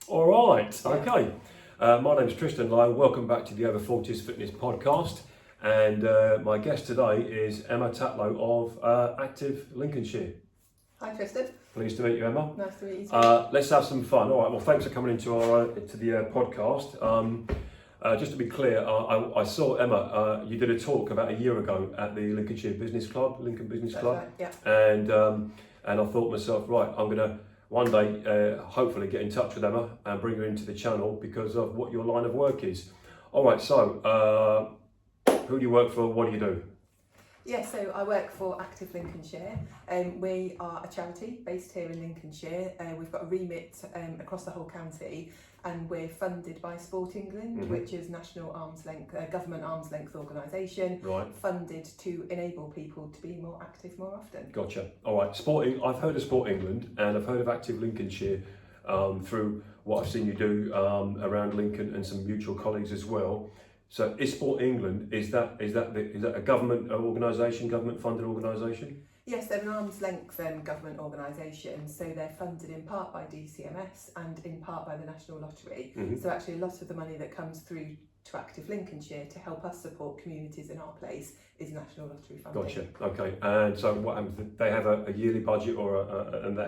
All right, okay. My name's Tristan Lowe. Welcome back to the Over 40s Fitness Podcast. And my guest today is Emma Tatlow of Active Lincolnshire. Hi Tristan. Pleased to meet you, Emma. Nice to meet you too. Let's have some fun. All right, well, thanks for coming into the podcast. Just to be clear, I saw Emma, you did a talk about a year ago at the Lincolnshire Business Club, Lincoln Business That's Club. right, yeah. And I thought to myself, right, I'm going to one day hopefully get in touch with Emma and bring her into the channel because of what your line of work is. All right, so who do you work for? What do you do? Yeah, so I work for Active Lincolnshire. We are a charity based here in Lincolnshire. We've got a remit across the whole county, and we're funded by Sport England, which is national arm's length, government arm's length organisation, Right. funded to enable people to be more active more often. Gotcha. All right, I've heard of Sport England and I've heard of Active Lincolnshire through what I've seen you do around Lincoln and some mutual colleagues as well. So, is Sport England is that a government organisation, government funded organisation? Yes, they're an arm's length government organisation, so they're funded in part by DCMS and in part by the National Lottery. So actually a lot of the money that comes through to Active Lincolnshire to help us support communities in our place is National Lottery funding. Gotcha. Okay. And so what happens? They have a yearly budget, or and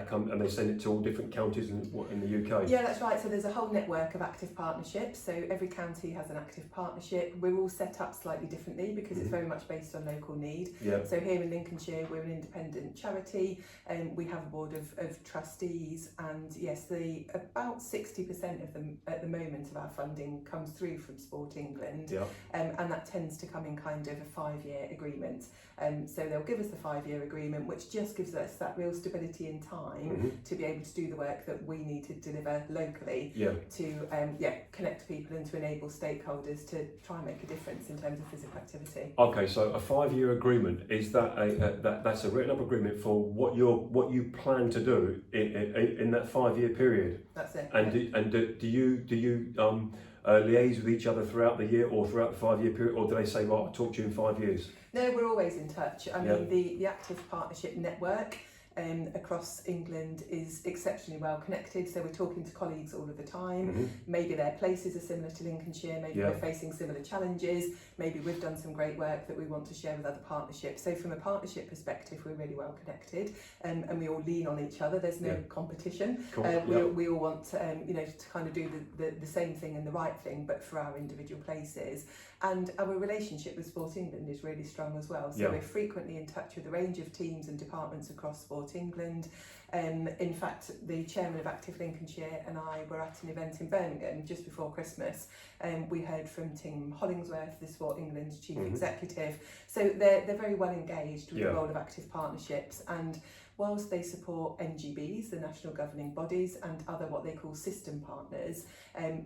they send it to all different counties in the UK. Yeah, that's right. So there's a whole network of active partnerships. So every county has an active partnership. We're all set up slightly differently because it's very much based on local need. Yeah. So here in Lincolnshire, we're an independent charity, and we have a board of trustees. And yes, about 60% of them at the moment of our funding comes through from Sport England. Yeah. And that tends to come in kind of a 5-year agreement. So they'll give us the 5-year agreement, which just gives us that real stability in time to be able to do the work that we need to deliver locally. Yeah. To connect people and to enable stakeholders to try and make a difference in terms of physical activity. Okay, so a 5-year agreement, is that that's a written up agreement for what you plan to do in that 5-year period? That's it. And do you liaise with each other throughout the year or throughout the 5-year period, or do they say, right, I'll talk to you in 5 years? No, we're always in touch. I mean, the Active Partnership Network across England is exceptionally well connected, so we're talking to colleagues all of the time. Maybe their places are similar to Lincolnshire, maybe we're facing similar challenges, maybe we've done some great work that we want to share with other partnerships. So from a partnership perspective, we're really well connected, and we all lean on each other. There's no competition. Cool. We all want to kind of do the same thing and the right thing, but for our individual places. And our relationship with Sport England is really strong as well. So we're frequently in touch with a range of teams and departments across Sport England. In fact, the chairman of Active Lincolnshire and I were at an event in Birmingham just before Christmas. We heard from Tim Hollingsworth, the Sport England chief executive. So they're very well engaged with the role of active partnerships, and whilst they support NGBs, the national governing bodies, and other what they call system partners,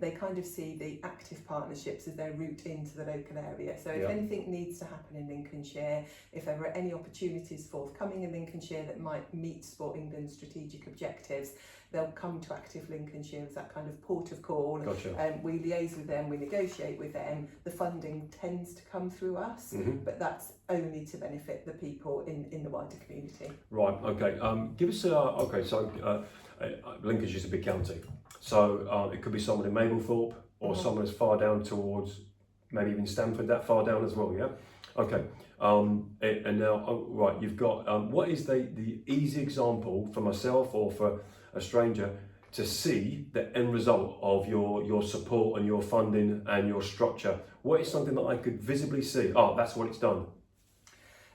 they kind of see the active partnerships as their route into the local area. So if anything needs to happen in Lincolnshire, if there are any opportunities forthcoming in Lincolnshire that might meet Sport England's strategic objectives, they'll come to Active Lincolnshire as that kind of port of call. Gotcha. We liaise with them, we negotiate with them. The funding tends to come through us, but that's only to benefit the people in the wider community. Right, okay. Give us Lincolnshire's a big county. So it could be someone in Mablethorpe or someone as far down towards maybe even Stamford, that far down as well, yeah? Okay. And now, right, you've got, what is the easy example for myself or for a stranger to see the end result of your support and your funding and your structure? What is something that I could visibly see? Oh, that's what it's done.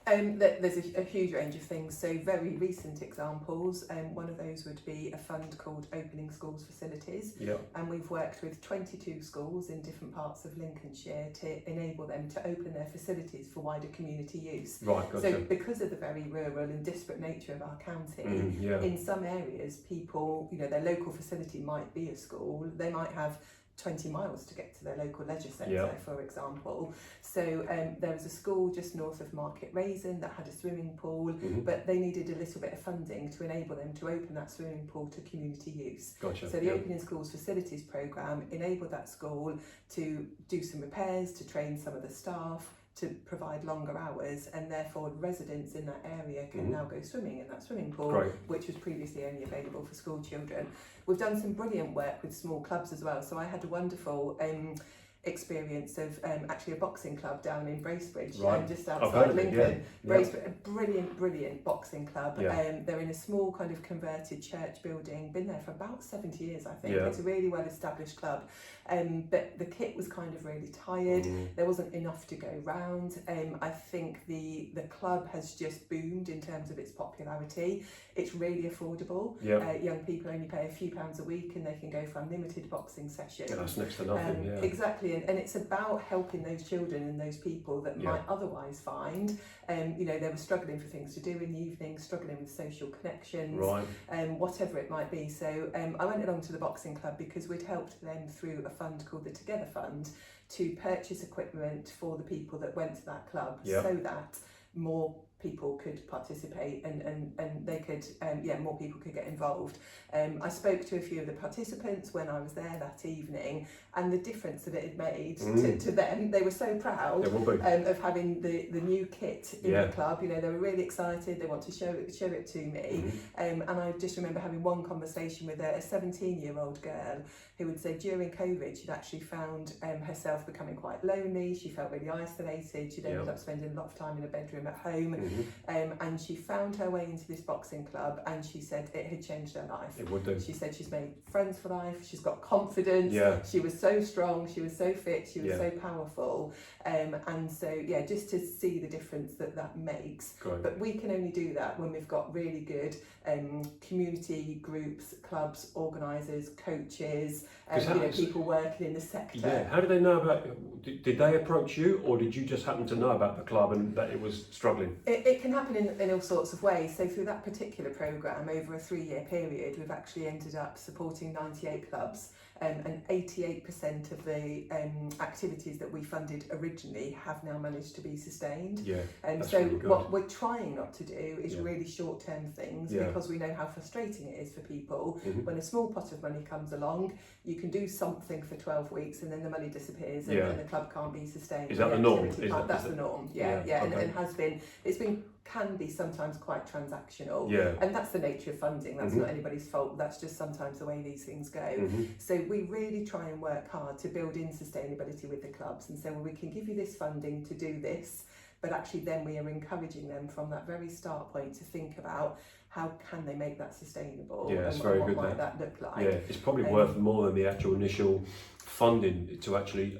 There's a huge range of things. So very recent examples, one of those would be a fund called Opening Schools Facilities. And we've worked with 22 schools in different parts of Lincolnshire to enable them to open their facilities for wider community use. Right, gotcha. So because of the very rural and disparate nature of our county, in some areas people, their local facility might be a school, they might have 20 miles to get to their local leisure centre, for example. So there was a school just north of Market Raisin that had a swimming pool, but they needed a little bit of funding to enable them to open that swimming pool to community use. Gotcha. So the Opening Schools Facilities programme enabled that school to do some repairs, to train some of the staff, to provide longer hours, and therefore residents in that area can now go swimming in that swimming pool, which was previously only available for school children. We've done some brilliant work with small clubs as well. So I had a wonderful experience of actually a boxing club down in Bracebridge, just outside Lincoln. Bracebridge, a brilliant boxing club. They're in a small kind of converted church building, been there for about 70 years, I think. It's a really well established club, but the kit was kind of really tired. There wasn't enough to go round. I think the club has just boomed in terms of its popularity. It's really affordable. Young people only pay a few pounds a week and they can go for unlimited boxing sessions. That's next to nothing. Exactly. And it's about helping those children and those people that might otherwise find, they were struggling for things to do in the evening, struggling with social connections, whatever it might be. So I went along to the boxing club because we'd helped them through a fund called the Together Fund to purchase equipment for the people that went to that club so that more people could participate and they could, more people could get involved. I spoke to a few of the participants when I was there that evening, and the difference that it had made to them. They were so proud of having the new kit in the club. They were really excited. They want to show it to me. And I just remember having one conversation with a 17-year-old girl who had said during COVID she'd actually found herself becoming quite lonely. She felt really isolated. She'd ended up spending a lot of time in a bedroom at home. And she found her way into this boxing club, and she said it had changed her life. It would do. She said she's made friends for life, she's got confidence, she was so strong, she was so fit, she was so powerful. And so, just to see the difference that makes. But we can only do that when we've got really good community groups, clubs, organisers, coaches, people working in the sector. How did they know about it? Did they approach you, or did you just happen to know about the club and that it was struggling? It can happen in all sorts of ways. So through that particular programme, over a 3-year period, we've actually ended up supporting 98 clubs, and 88% of the activities that we funded originally have now managed to be sustained. So really what we're trying not to do is really short-term things, because we know how frustrating it is for people when a small pot of money comes along. You can do something for 12 weeks and then the money disappears and the club can't be sustained. Is that the norm? That's the norm. And has been. Can be sometimes quite transactional, and that's the nature of funding. That's not anybody's fault. That's just sometimes the way these things go. So we really try and work hard to build in sustainability with the clubs, and so we can give you this funding to do this, but actually then we are encouraging them from that very start point to think about how can they make that sustainable, it's and very what good might that look like. It's probably worth more than the actual initial funding to actually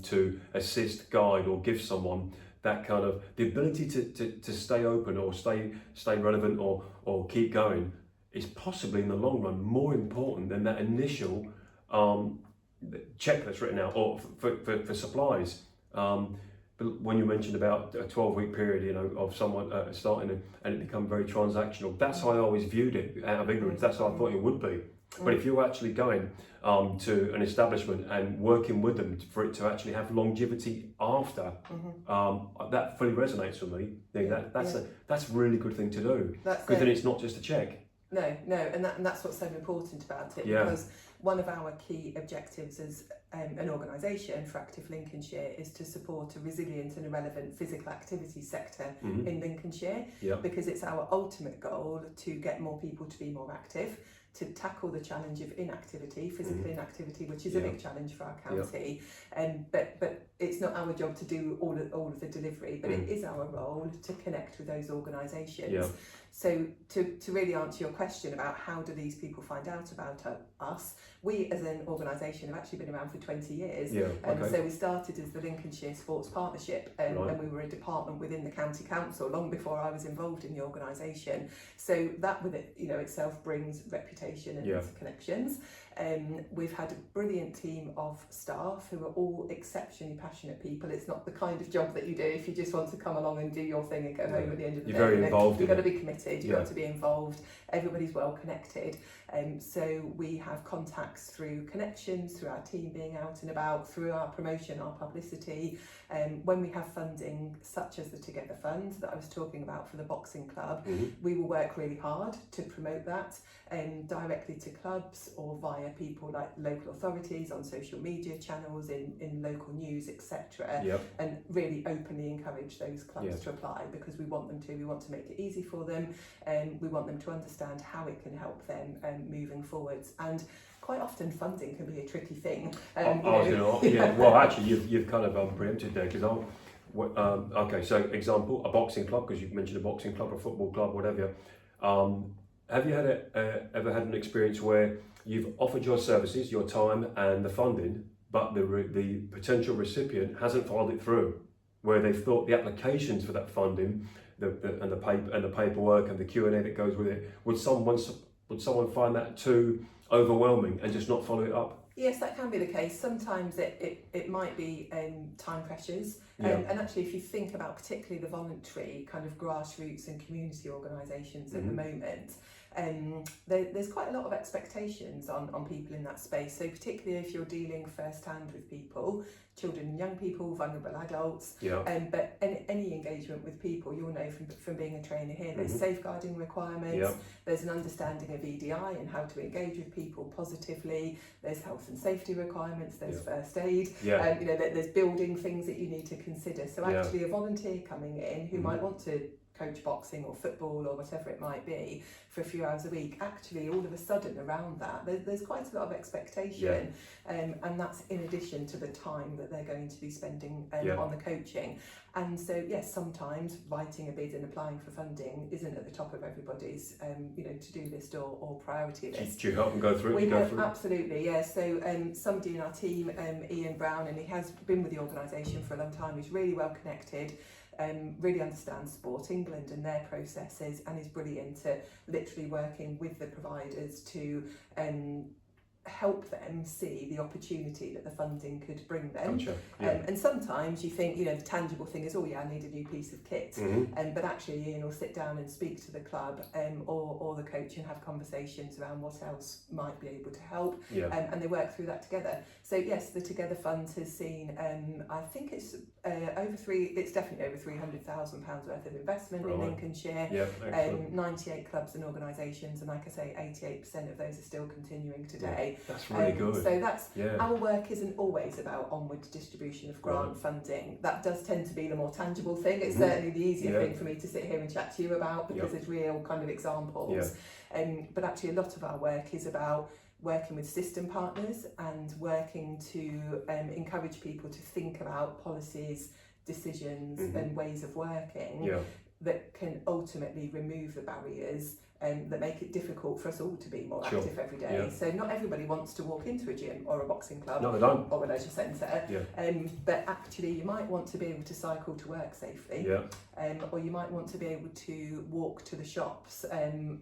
to assist, guide, or give someone that kind of the ability to stay open or stay relevant or keep going is possibly in the long run more important than that initial check that's written out or for supplies. But when you mentioned about a 12-week period, of someone starting and it become very transactional, that's how I always viewed it out of ignorance. That's how I thought it would be. But if you're actually going to an establishment and working with them for it to actually have longevity after, that fully resonates with me. That's a really good thing to do, because then it's not just a check. No, and that's what's so important about it, because one of our key objectives as an organisation for Active Lincolnshire is to support a resilient and a relevant physical activity sector in Lincolnshire, because it's our ultimate goal to get more people to be more active, to tackle the challenge of inactivity, physical inactivity, which is a big challenge for our county. But it's not our job to do all of the delivery, but it is our role to connect with those organisations. So to really answer your question about how do these people find out about us, we as an organisation have actually been around for 20 years. So we started as the Lincolnshire Sports Partnership, and we were a department within the county council long before I was involved in the organisation. So that with it, itself brings reputation and connections. We've had a brilliant team of staff who are all exceptionally passionate people. It's not the kind of job that you do if you just want to come along and do your thing and go home at the end of the day. You're very involved. You've got to be committed. committed, you've got to be involved, everybody's well connected. So we have contacts through connections, through our team being out and about, through our promotion, our publicity. When we have funding such as the Together Fund that I was talking about for the boxing club, we will work really hard to promote that directly to clubs or via people like local authorities on social media channels, in local news, etc. And really openly encourage those clubs to apply, because we want them to. We want to make it easy for them, and we want them to understand how it can help them moving forwards. And quite often funding can be a tricky thing. Well, actually, you've kind of preempted there, because okay, so example, a boxing club, because you mentioned a boxing club, a football club, whatever. Have you ever had an experience where you've offered your services, your time, and the funding, but the potential recipient hasn't followed it through, where they've thought the applications for that funding, the paperwork and the Q&A that goes with it, would someone find that too overwhelming and just not follow it up? Yes, that can be the case. Sometimes it might be time pressures. And actually, if you think about particularly the voluntary kind of grassroots and community organisations at the moment, there's quite a lot of expectations on people in that space. So particularly if you're dealing firsthand with people, children and young people, vulnerable adults, but any engagement with people, you'll know from being a trainer here, there's safeguarding requirements, there's an understanding of EDI and how to engage with people positively, there's health and safety requirements, there's first aid, there's building things that you need to consider. So actually a volunteer coming in who might want to coach boxing or football or whatever it might be for a few hours a week, actually all of a sudden around that there's quite a lot of expectation, and that's in addition to the time that they're going to be spending on the coaching. And so yes, sometimes writing a bid and applying for funding isn't at the top of everybody's to-do list or priority list. Do you help them go through it? Absolutely, yeah. So somebody in our team, Ian Brown, and he has been with the organisation for a long time, he's really well connected, really understands Sport England and their processes, and is brilliant at literally working with the providers to help them see the opportunity that the funding could bring them. Gotcha. And sometimes you think, the tangible thing is, I need a new piece of kit. But actually Ian will sit down and speak to the club or the coach and have conversations around what else might be able to help. And they work through that together. So yes, the Together Fund has seen, I think it's definitely over £300,000 worth of investment in Lincolnshire. 98 clubs and organisations, and like I say, 88% of those are still continuing today. That's really good. So that's our work isn't always about onward distribution of grant funding. That does tend to be the more tangible thing. It's certainly the easier thing for me to sit here and chat to you about, because there's real kind of examples. But actually a lot of our work is about working with system partners and working to encourage people to think about policies, decisions and ways of working that can ultimately remove the barriers that make it difficult for us all to be more active every day. So not everybody wants to walk into a gym or a boxing club or a leisure centre, but actually you might want to be able to cycle to work safely, or you might want to be able to walk to the shops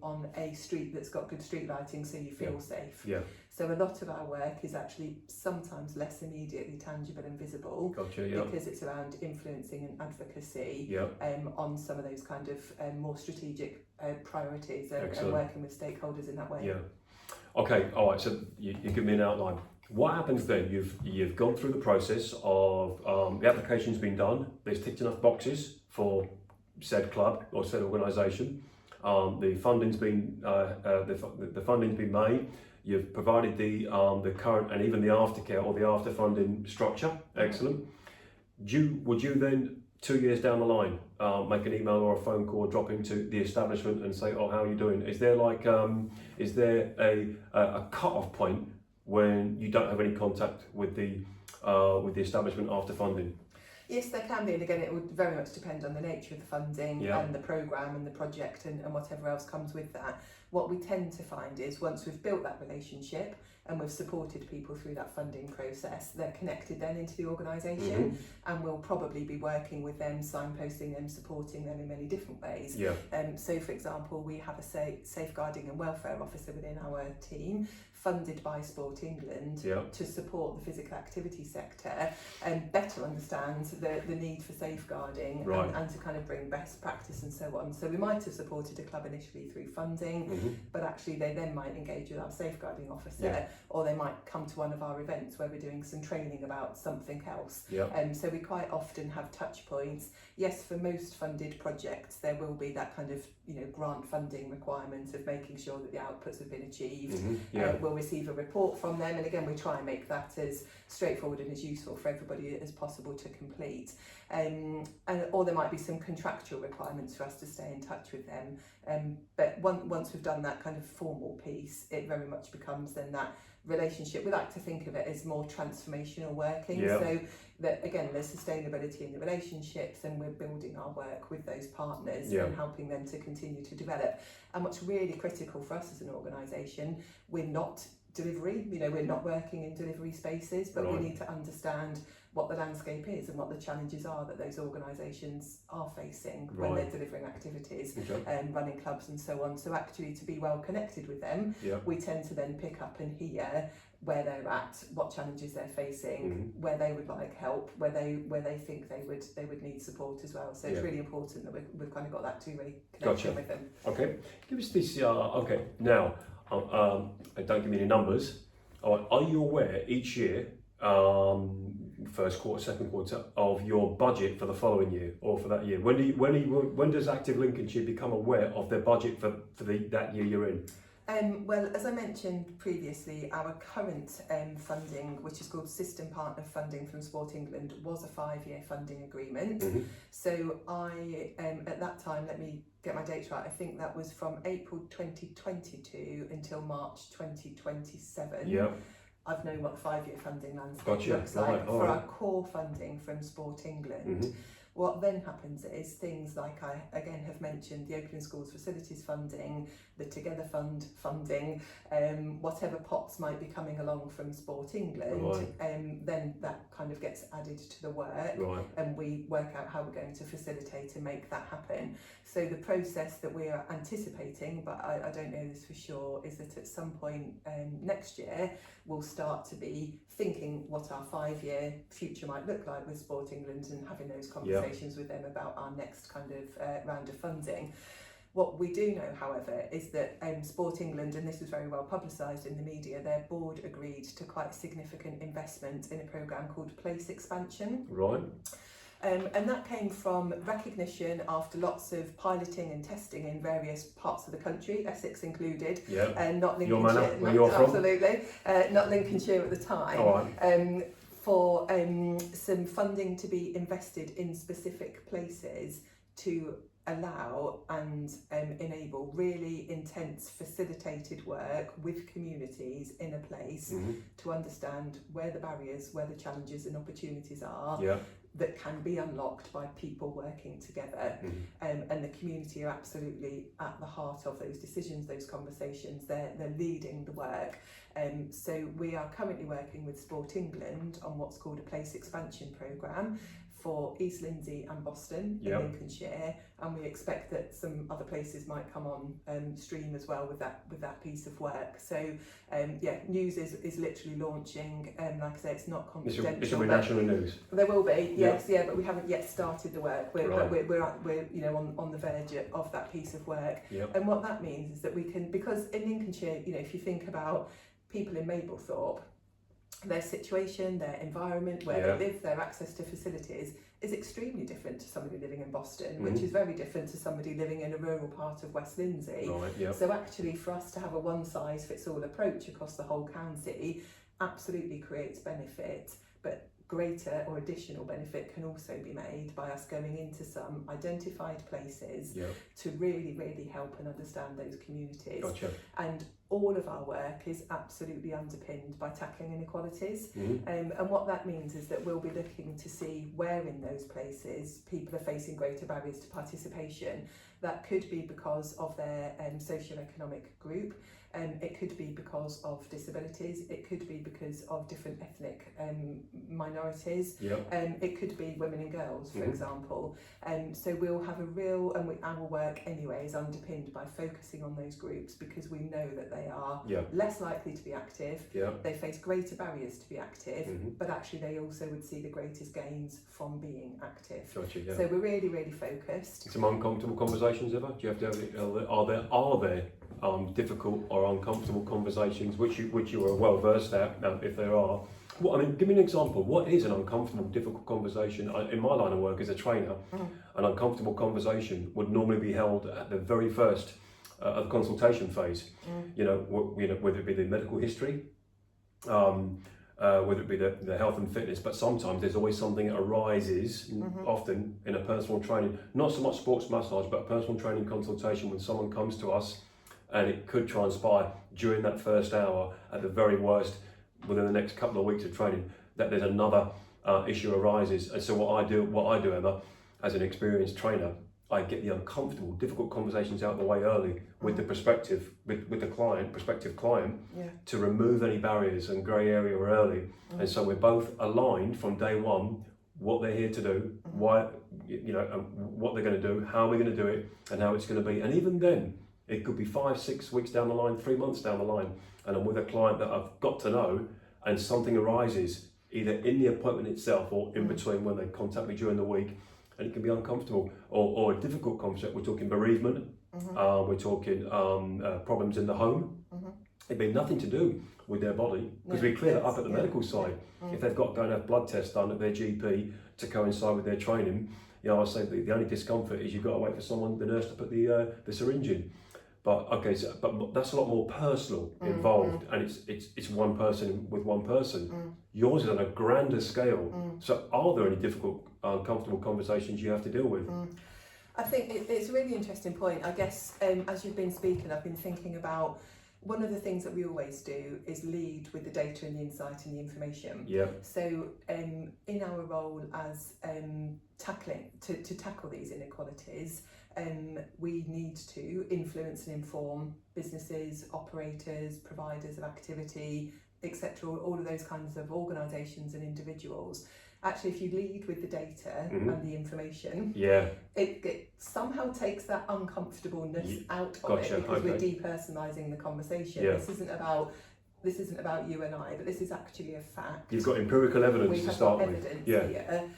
on a street that's got good street lighting so you feel safe. So a lot of our work is actually sometimes less immediately tangible and visible, because it's around influencing and advocacy on some of those kind of more strategic priorities and working with stakeholders in that way. Okay, all right, so you give me an outline. What happens then? You've gone through the process of the application's been done, there's ticked enough boxes for said club or said organisation, the funding's been the funding's been made. You've provided the current and even the aftercare or the after funding structure. Excellent. Would you then 2 years down the line make an email or a phone call, drop into the establishment and say, how are you doing? Is there a cut-off point when you don't have any contact with the establishment after funding? Yes, there can be, and again, it would very much depend on the nature of the funding and the programme and the project and whatever else comes with that. What we tend to find is once we've built that relationship and we've supported people through that funding process, they're connected then into the organisation, and we'll probably be working with them, signposting them, supporting them in many different ways. So for example, we have a safeguarding and welfare officer within our team. funded by Sport England Yeah. to support the physical activity sector and better understand the need for safeguarding Right. and to kind of bring best practice and so on. So we might have supported a club initially through funding, Mm-hmm. but actually they then might engage with our safeguarding officer, Yeah. or they might come to one of our events where we're doing some training about something else. Yeah. So we quite often have touch points. Yes, for most funded projects there will be that kind of grant funding requirement of making sure that the outputs have been achieved. Mm-hmm. Yeah. We'll receive a report from them, and again we try and make that as straightforward and as useful for everybody as possible to complete. Or there might be some contractual requirements for us to stay in touch with them. But once we've done that kind of formal piece, it very much becomes then that relationship. We like to think of it as more transformational working. Yeah. So that again, there's sustainability in the relationships, and we're building our work with those partners Yeah. and helping them to continue to develop. And what's really critical for us as an organisation, we're not delivery, we're not working in delivery spaces, but Right. we need to understand what the landscape is and what the challenges are that those organisations are facing when Right. they're delivering activities Okay. and running clubs and so on. So actually to be well connected with them, Yeah. we tend to then pick up and hear where they're at, what challenges they're facing, Mhm. where they would like help, where they think they would need support as well. So it's Yeah. really important that we've kind of got that two-way Gotcha. connection with them. Okay. Give us this. Okay. Now, don't give me any numbers. Are you aware each year, first quarter, second quarter, of your budget for the following year or for that year? When does Active Lincolnshire become aware of their budget for that year you're in? Well, as I mentioned previously, our current funding, which is called System Partner Funding from Sport England, was a 5-year funding agreement. Mm-hmm. So I, at that time, let me get my dates right, I think that was from April 2022 until March 2027. Yeah. I've known what the 5-year funding landscape Gotcha. looks like Right, all for right. our core funding from Sport England. Mhm. What then happens is things like I again have mentioned, the Open Schools Facilities funding, the Together Fund funding, whatever pots might be coming along from Sport England, Right. then that kind of gets added to the work. Right. And we work out how we're going to facilitate and make that happen. So the process that we are anticipating, but I don't know this for sure, is that at some point next year we'll start to be thinking what our 5-year future might look like with Sport England and having those conversations with them about our next kind of round of funding. What we do know, however, is that Sport England, and this was very well publicised in the media, their board agreed to quite significant investment in a programme called Place Expansion. Right. And that came from recognition after lots of piloting and testing in various parts of the country, Essex included, Yeah. and not Your Lincolnshire. manor, where you're from? Absolutely, not Lincolnshire at the time. All right. For some funding to be invested in specific places to allow and enable really intense facilitated work with communities in a place Mhm. to understand where the barriers, where the challenges and opportunities are Yeah. that can be unlocked by people working together. Mhm. And the community are absolutely at the heart of those decisions, those conversations. They're leading the work. So we are currently working with Sport England on what's called a Place Expansion programme for East Lindsey and Boston in Yep. Lincolnshire, and we expect that some other places might come on stream as well with that piece of work. So news is literally launching. Like I say, it's not confidential. This will be but national news. there will be, yes, but we haven't yet started the work. We're on the verge of that piece of work. Yep. And what that means is that we can, because in Lincolnshire, if you think about people in Mablethorpe, their situation, their environment, where they live, their access to facilities is extremely different to somebody living in Boston, which is very different to somebody living in a rural part of West Lindsey. Right. Yeah. So actually for us to have a one-size-fits-all approach across the whole county absolutely creates benefit, but greater or additional benefit can also be made by us going into some identified places to really, really help and understand those communities. Gotcha. And all of our work is absolutely underpinned by tackling inequalities. Mhm. And what that means is that we'll be looking to see where in those places people are facing greater barriers to participation. That could be because of their socio-economic group. It could be because of disabilities, it could be because of different ethnic minorities, it could be women and girls, for example. So we'll have a real, our work anyway is underpinned by focusing on those groups, because we know that they are less likely to be active, they face greater barriers to be active, but actually they also would see the greatest gains from being active. Gotcha, So we're really, really focused. Some uncomfortable conversations ever? Do you have to are there difficult or uncomfortable conversations which you are well versed at, if there are? Well, I mean, give me an example. What is an uncomfortable, difficult conversation? In my line of work as a trainer, an uncomfortable conversation would normally be held at the very first of the consultation phase. Whether it be the medical history, whether it be the health and fitness, but sometimes there's always something that arises, often in a personal training, not so much sports massage, but a personal training consultation when someone comes to us, and it could transpire during that first hour, at the very worst, within the next couple of weeks of training, that there's another issue arises. And so what I do, Emma, as an experienced trainer, I get the uncomfortable, difficult conversations out of the way early with the prospective client, to remove any barriers and grey area early. And so we're both aligned from day one, what they're here to do, why, what they're going to do, how we're going to do it, and how it's going to be. And even then, it could be 5, 6 weeks down the line, 3 months down the line, and I'm with a client that I've got to know, and something arises either in the appointment itself or in between when they contact me during the week, and it can be uncomfortable or a difficult concept. We're talking bereavement, we're talking problems in the home. It'd be nothing to do with their body, because we clear that up at the medical side. If they've got to go and have blood tests done at their GP to coincide with their training, I say the only discomfort is you've got to wait for the nurse to put the syringe in. But but that's a lot more personal involved, and it's one person with one person. Yours is on a grander scale. So are there any difficult, uncomfortable conversations you have to deal with? I think it's a really interesting point. I guess as you've been speaking, I've been thinking about one of the things that we always do is lead with the data and the insight and the information. So in our role as to tackle these inequalities, we need to influence and inform businesses, operators, providers of activity, etc., all of those kinds of organisations and individuals. Actually, if you lead with the data and the information, it somehow takes that uncomfortableness out of it, because we're depersonalising the conversation. This isn't about you and I, but this is actually a fact. You've got empirical evidence to start with. Evidence here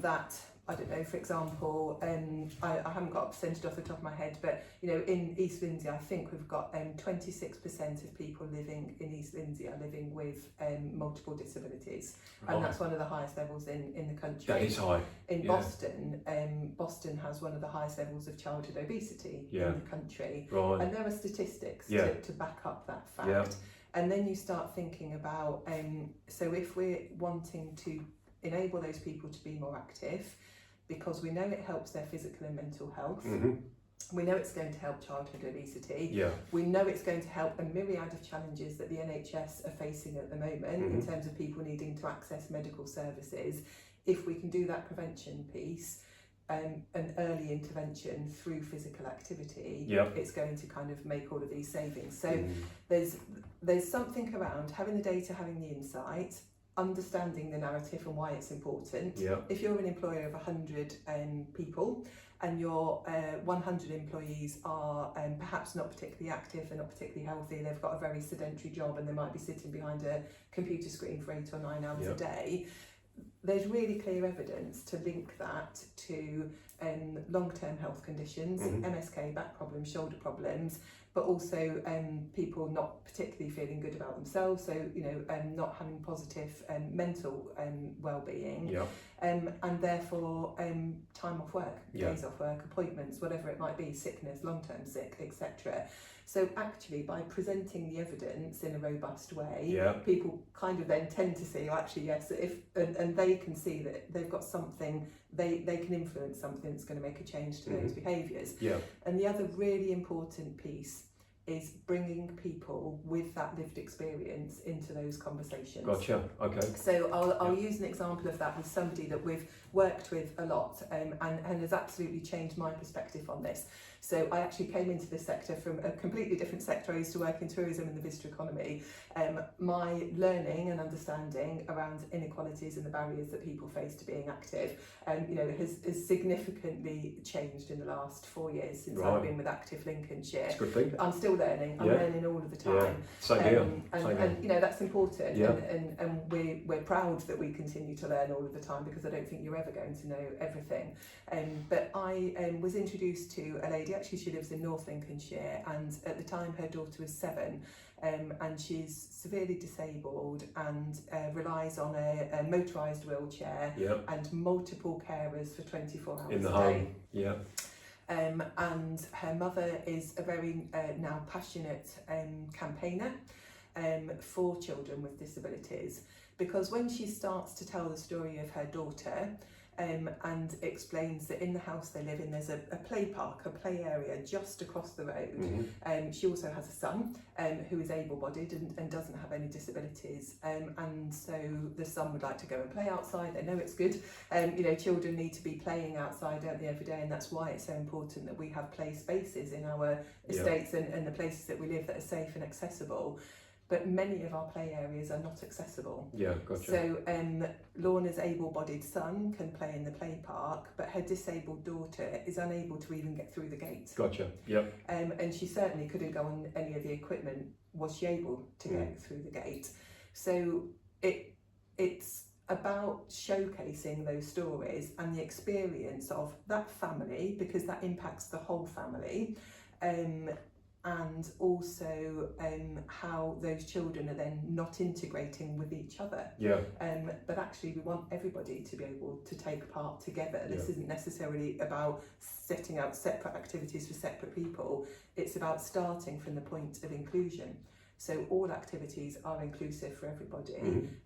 that, I don't know, for example, I haven't got a percentage off the top of my head, but in East Lindsey, I think we've got 26% of people living in East Lindsey are living with multiple disabilities, and that's one of the highest levels in the country. That is high. In Boston, Boston has one of the highest levels of childhood obesity in the country, and there are statistics to back up that fact. And then you start thinking about, so if we're wanting to enable those people to be more active, because we know it helps their physical and mental health, we know it's going to help childhood obesity, we know it's going to help a myriad of challenges that the NHS are facing at the moment in terms of people needing to access medical services. If we can do that prevention piece, an early intervention through physical activity, it's going to kind of make all of these savings. So there's something around having the data, having the insight, understanding the narrative and why it's important. If you're an employer of 100 people and your 100 employees are perhaps not particularly active, they're not particularly healthy, they've got a very sedentary job and they might be sitting behind a computer screen for 8 or 9 hours a day, there's really clear evidence to link that to long-term health conditions, MSK, back problems, shoulder problems, but also people not particularly feeling good about themselves, so not having positive mental well-being, and therefore time off work, days off work, appointments, whatever it might be, sickness, long-term sick, etc. So actually, by presenting the evidence in a robust way, people kind of then tend to see, actually, yes, and they can see that they've got something, they can influence something that's going to make a change to those behaviours. And the other really important piece is bringing people with that lived experience into those conversations. Gotcha. Okay. So I'll use an example of that with somebody that we've worked with a lot, and has absolutely changed my perspective on this. So I actually came into this sector from a completely different sector. I used to work in tourism and the visitor economy. My learning and understanding around inequalities and the barriers that people face to being active, has significantly changed in the last 4 years since I've been with Active Lincolnshire. It's a good thing. I'm still learning. I'm learning all of the time. Yeah. Same here. And that's important. Yeah. And we're proud that we continue to learn all of the time, because I don't think you're ever going to know everything. But I was introduced to a lady. Actually, she lives in North Lincolnshire, and at the time her daughter was 7, and she's severely disabled and relies on a motorised wheelchair and multiple carers for 24 hours in the a home. day. Yeah. And her mother is a very now passionate campaigner for children with disabilities, because when she starts to tell the story of her daughter, and explains that in the house they live in there's a play park, a play area just across the road. She also has a son who is able-bodied and doesn't have any disabilities, and so the son would like to go and play outside. They know it's good. Children need to be playing outside, don't they, every day, and that's why it's so important that we have play spaces in our estates and the places that we live that are safe and accessible. But many of our play areas are not accessible. Yeah, gotcha. So Lorna's able-bodied son can play in the play park, but her disabled daughter is unable to even get through the gate. Gotcha, yep. And she certainly couldn't go on any of the equipment was she able to get through the gate. So it's about showcasing those stories and the experience of that family, because that impacts the whole family. And also how those children are then not integrating with each other. Yeah. But actually we want everybody to be able to take part together. This isn't necessarily about setting out separate activities for separate people. It's about starting from the point of inclusion. So all activities are inclusive for everybody,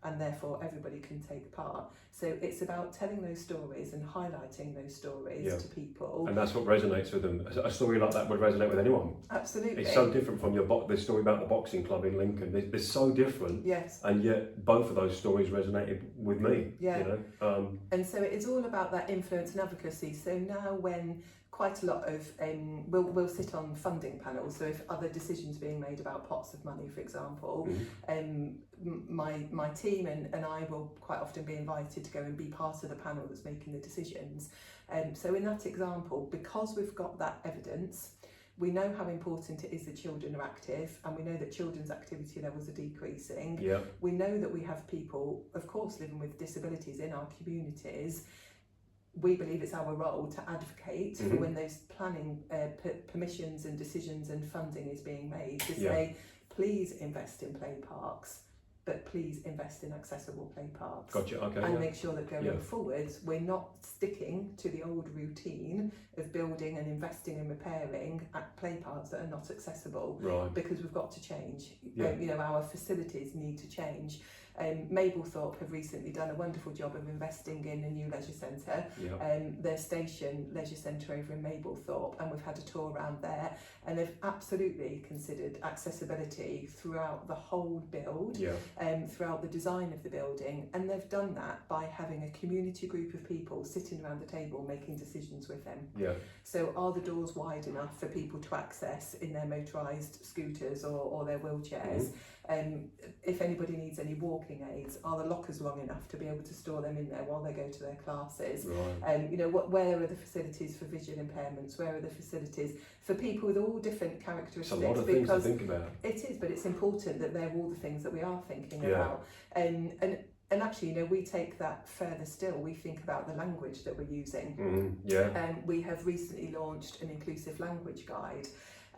and therefore everybody can take part. So it's about telling those stories and highlighting those stories to people. And that's what resonates with them. A story like that would resonate with anyone. Absolutely. It's so different from the story about the boxing club in Lincoln. They're so different. Yes. And yet both of those stories resonated with me. Yeah. And so it's all about that influence and advocacy. So now when quite a lot of we'll sit on funding panels, so if other decisions being made about pots of money, for example, my team and I will quite often be invited to go and be part of the panel that's making the decisions. So in that example, because we've got that evidence, we know how important it is that children are active, and we know that children's activity levels are decreasing. Yeah. We know that we have people, of course, living with disabilities in our communities. We believe it's our role to advocate for when those planning permissions and decisions and funding is being made, to say, please invest in play parks, but please invest in accessible play parks. Gotcha, okay. And make sure that going forwards, we're not sticking to the old routine of building and investing and repairing at play parks that are not accessible. Right. Because we've got to change. Yeah. Our facilities need to change. Mablethorpe have recently done a wonderful job of investing in a new leisure centre, their station leisure centre over in Mablethorpe, and we've had a tour around there, and they've absolutely considered accessibility throughout the whole build, throughout the design of the building, and they've done that by having a community group of people sitting around the table making decisions with them. Yeah. So are the doors wide enough for people to access in their motorised scooters or their wheelchairs? If anybody needs any walking aids, are the lockers long enough to be able to store them in there while they go to their classes? Right. Where are the facilities for visual impairments? Where are the facilities for people with all different characteristics? It's a lot of things to think about. It is, but it's important that they're all the things that we are thinking about. And actually, we take that further still. We think about the language that we're using. We have recently launched an inclusive language guide.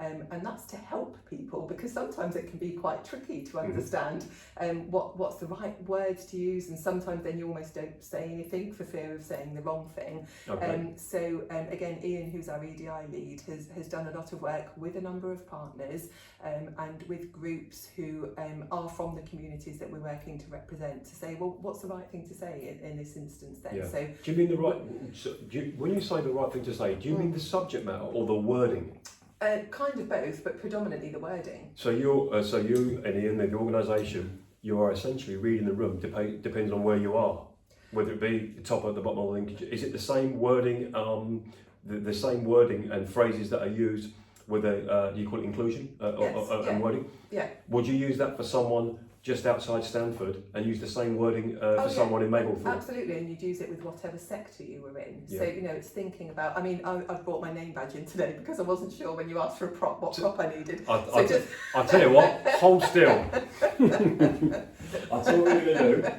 And that's to help people, because sometimes it can be quite tricky to understand what's the right words to use, and sometimes then you almost don't say anything for fear of saying the wrong thing. So again, Ian, who's our EDI lead, has done a lot of work with a number of partners and with groups who are from the communities that we're working to represent, to say, well, what's the right thing to say in this instance then? So do you mean the right, when you say the right thing to say, do you mean the subject matter or the wording? Kind of both, but predominantly the wording. So you and Ian, the organisation, you are essentially reading the room. Depends on where you are. whether it be the top or the bottom of the linkage, is it the same wording, the same wording and phrases that are used with you call it inclusion and wording? Yeah. Would you use that for someone just outside Stanford and use the same wording for someone in Mablethorpe? Absolutely, and you'd use it with whatever sector you were in. So, it's thinking about, I've brought my name badge in today because I wasn't sure when you asked for a prop, what prop I needed. I'll tell you what, hold still. I'll tell you what we're going to do.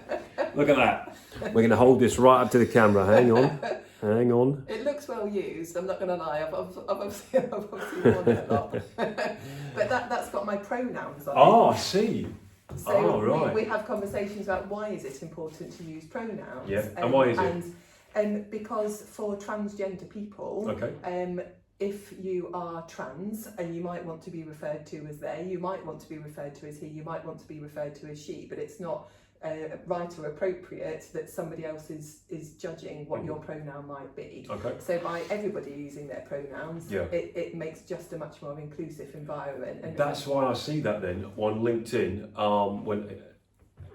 Look at that. We're going to hold this right up to the camera. Hang on. It looks well used, I'm not going to lie, I've obviously worn it a lot. But that's got my pronouns on it. Oh, I see. So right. we have conversations about why is it important to use pronouns. Yeah, and why is it? And because for transgender people, if you are trans and you might want to be referred to as they, you might want to be referred to as he, you might want to be referred to as she, but it's not right or appropriate that somebody else is judging what your pronoun might be. Okay. So by everybody using their pronouns, it makes just a much more inclusive environment. And that's why I see that then on LinkedIn.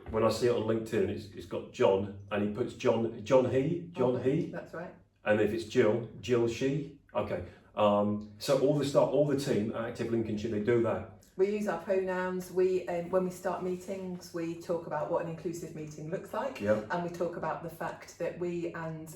When I see it on LinkedIn, it's got John, and he puts John he. That's right. And if it's Jill she. Okay. So all the team at Active Lincolnshire, they do that. We use our pronouns. We when we start meetings, we talk about what an inclusive meeting looks like, and we talk about the fact that we and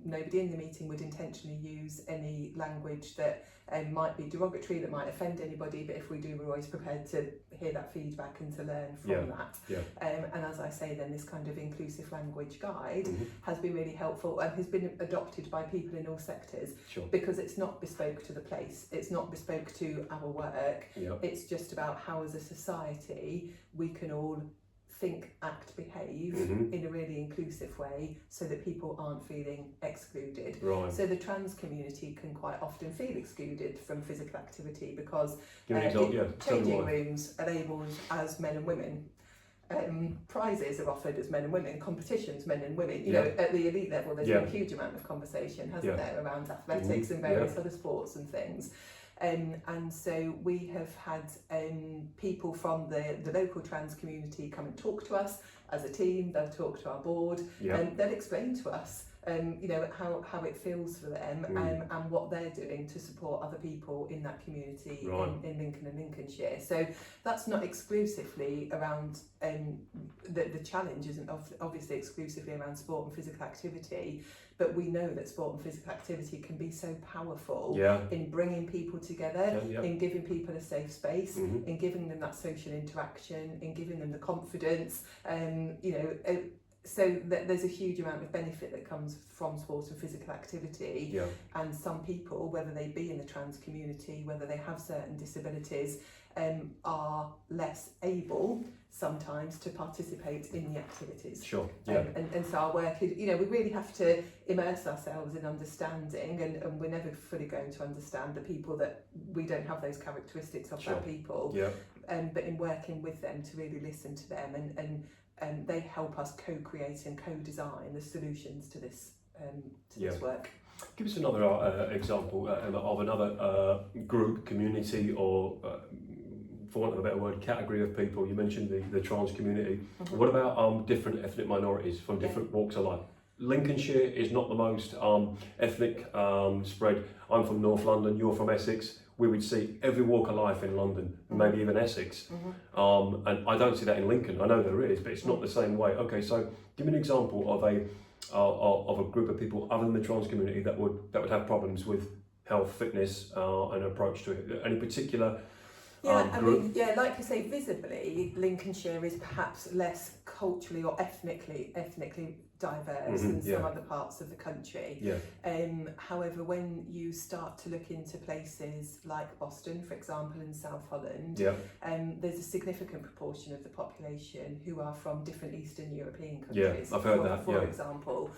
nobody in the meeting would intentionally use any language that might be derogatory, that might offend anybody. But if we do, we're always prepared to hear that feedback and to learn from that. And as I say, then this kind of inclusive language guide has been really helpful and has been adopted by people in all sectors because it's not bespoke to the place. It's not bespoke to our work. It's just about how as a society we can all think, act, behave in a really inclusive way so that people aren't feeling excluded. Right. So the trans community can quite often feel excluded from physical activity because changing rooms are labelled as men and women. Prizes are offered as men and women, competitions men and women. You know, at the elite level there's been a huge amount of conversation, hasn't there, around athletics and various other sports and things. And so we have had people from the local trans community come and talk to us as a team. They'll talk to our board and they'll explain to us how it feels for them and what they're doing to support other people in that community in Lincoln and Lincolnshire. So that's not exclusively around the challenge isn't obviously exclusively around sport and physical activity, but we know that sport and physical activity can be so powerful in bringing people together, in giving people a safe space, in giving them that social interaction, in giving them the confidence, so there's a huge amount of benefit that comes from sport and physical activity, and some people, whether they be in the trans community, whether they have certain disabilities, are less able sometimes to participate in the activities. And so our work is, we really have to immerse ourselves in understanding, and we're never fully going to understand the people that we don't have those characteristics of that people, but in working with them to really listen to them and they help us co-create and co-design the solutions to this work. Give us another example of another group, community, or for want of a better word, category of people. You mentioned the trans community. What about different ethnic minorities from different walks of life? Lincolnshire is not the most ethnic spread. I'm from North London, you're from Essex. We would see every walk of life in London, maybe even Essex. And I don't see that in Lincoln. I know there is, but it's not the same way. Okay, so give me an example of a group of people other than the trans community that would have problems with health, fitness, and approach to it. Any particular group? Like you say, visibly, Lincolnshire is perhaps less culturally or ethnically diverse than some other parts of the country. However, when you start to look into places like Boston, for example, and South Holland, there's a significant proportion of the population who are from different Eastern European countries. I've heard that. For example.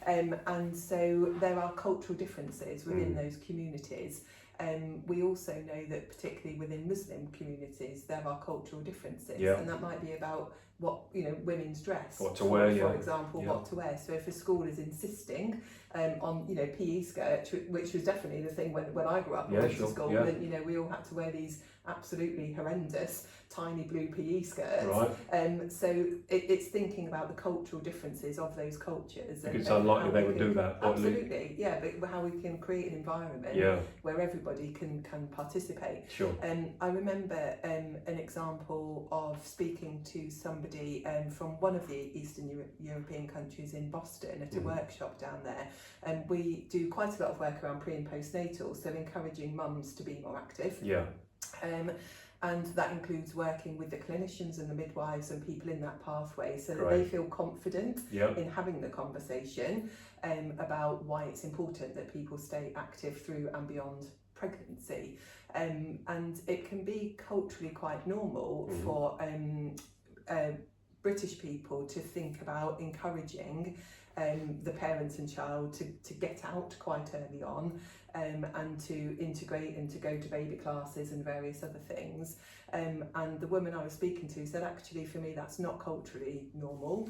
And so there are cultural differences within those communities. We also know that particularly within Muslim communities there are cultural differences, and that might be about what women's dress, what to wear, for example, what to wear. So if a school is insisting on PE skirt, which was definitely the thing when I grew up and went to school, then we all had to wear these absolutely horrendous tiny blue PE skirts. Right. So it's thinking about the cultural differences of those cultures. And it's unlikely they would do that. Absolutely, yeah, but how we can create an environment where everybody can participate. Sure. I remember an example of speaking to somebody from one of the Eastern European countries in Boston at a workshop down there. And we do quite a lot of work around pre and postnatal, so encouraging mums to be more active. Yeah. And that includes working with the clinicians and the midwives and people in that pathway so that Great. they feel confident in having the conversation about why it's important that people stay active through and beyond pregnancy. And it can be culturally quite normal for British people to think about encouraging the parents and child to get out quite early on and to integrate and to go to baby classes and various other things. And the woman I was speaking to said, actually, for me, that's not culturally normal.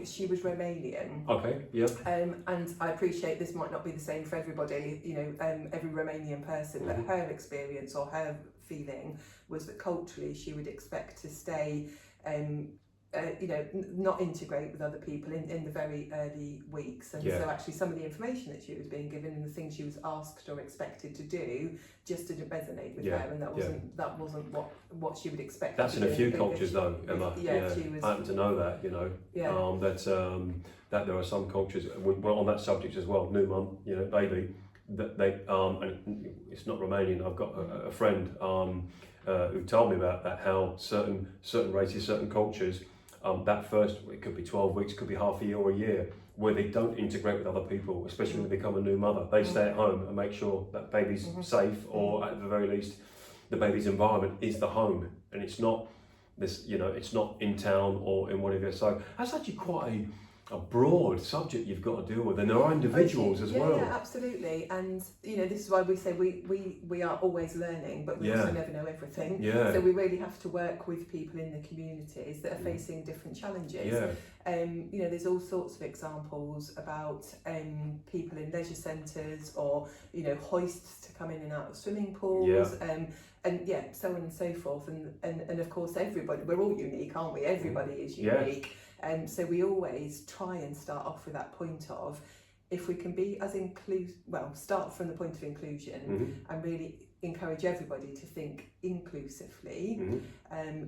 She was Romanian. Okay, yeah. And I appreciate this might not be the same for everybody, you know, every Romanian person, but her experience or her feeling was that culturally she would expect to stay you know, not integrate with other people in the very early weeks. And so actually some of the information that she was being given and the things she was asked or expected to do just didn't resonate with her, and that wasn't what she would expect. That's in a few cultures though, Emma. She was, I happen to know that, you know, that there are some cultures, well, on that subject as well, new mum, you know, baby, that they, and it's not Romanian, I've got a friend who told me about that, how certain races, certain cultures, that first, it could be 12 weeks, could be half a year or a year, where they don't integrate with other people, especially when they become a new mother. They stay at home and make sure that baby's safe, or at the very least, the baby's environment is the home, and it's not this, you know, it's not in town or in whatever. So that's actually quite a broad subject you've got to deal with, and there are individuals as well. Yeah, absolutely. And you know, this is why we say we are always learning, but we also never know everything. So we really have to work with people in the communities that are facing different challenges. You know, there's all sorts of examples about people in leisure centres, or you know, hoists to come in and out of swimming pools. And so on and so forth. And of course, everybody, we're all unique, aren't we? Everybody is unique. So we always try and start off with that point of, if we can be as start from the point of inclusion and really encourage everybody to think inclusively,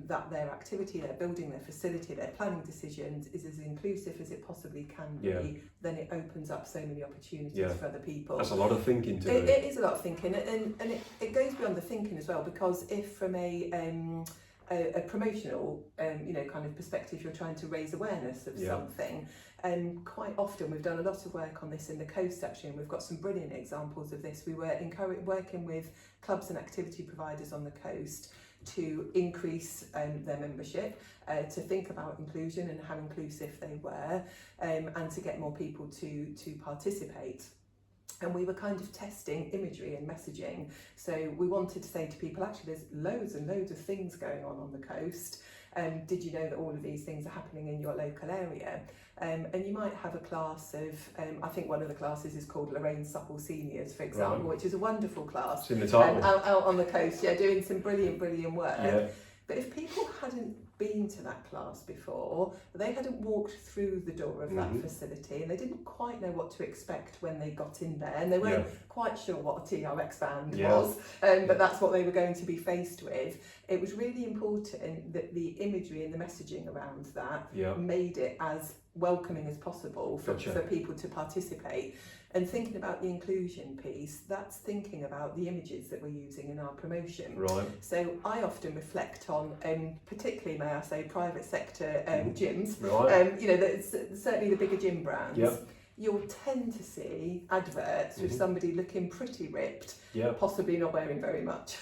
that their activity, their building, their facility, their planning decisions is as inclusive as it possibly can be, then it opens up so many opportunities for other people. That's a lot of thinking to do. It is a lot of thinking, and it goes beyond the thinking as well, because if from a promotional you know, kind of perspective, you're trying to raise awareness of something, and quite often we've done a lot of work on this in the coast actually, and we've got some brilliant examples of this. We were working with clubs and activity providers on the coast to increase their membership, to think about inclusion and how inclusive they were, and to get more people to participate. And we were kind of testing imagery and messaging. So we wanted to say to people, actually, there's loads and loads of things going on the coast. Did you know that all of these things are happening in your local area? And you might have a class of, I think one of the classes is called Lorraine Supple Seniors, for example, which is a wonderful class. It's in the title. Out on the coast, doing some brilliant work. But if people hadn't been to that class before, they hadn't walked through the door of that facility, and they didn't quite know what to expect when they got in there, and they weren't quite sure what a TRX band was, but that's what they were going to be faced with. It was really important that the imagery and the messaging around that made it as welcoming as possible for people to participate. And thinking about the inclusion piece, that's thinking about the images that we're using in our promotion. So I often reflect on, particularly, may I say, private sector gyms. You know, certainly the bigger gym brands. You'll tend to see adverts with somebody looking pretty ripped, possibly not wearing very much.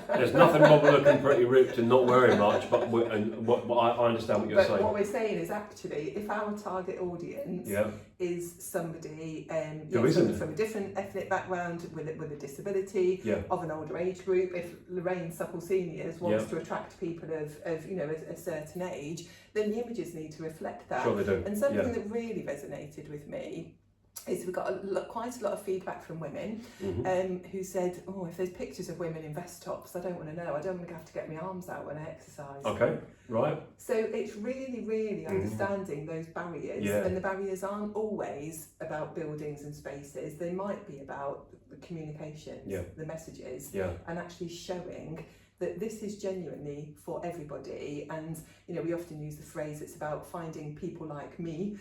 There's nothing wrong with looking pretty ripped and not wearing much, but I understand what you're saying. What we're saying is, actually, if our target audience is somebody from a different ethnic background with a disability, of an older age group, if Lorraine Supple Seniors wants to attract people of you know, a certain age, then the images need to reflect that. Sure they do. And something that really resonated with me is we've got quite a lot of feedback from women who said, oh, if there's pictures of women in vest tops, I don't want to know. I don't want to have to get my arms out when I exercise. Okay, right. So it's really understanding those barriers. And the barriers aren't always about buildings and spaces. They might be about the communications, the messages, and actually showing that this is genuinely for everybody. And you know, we often use the phrase, it's about finding people like me,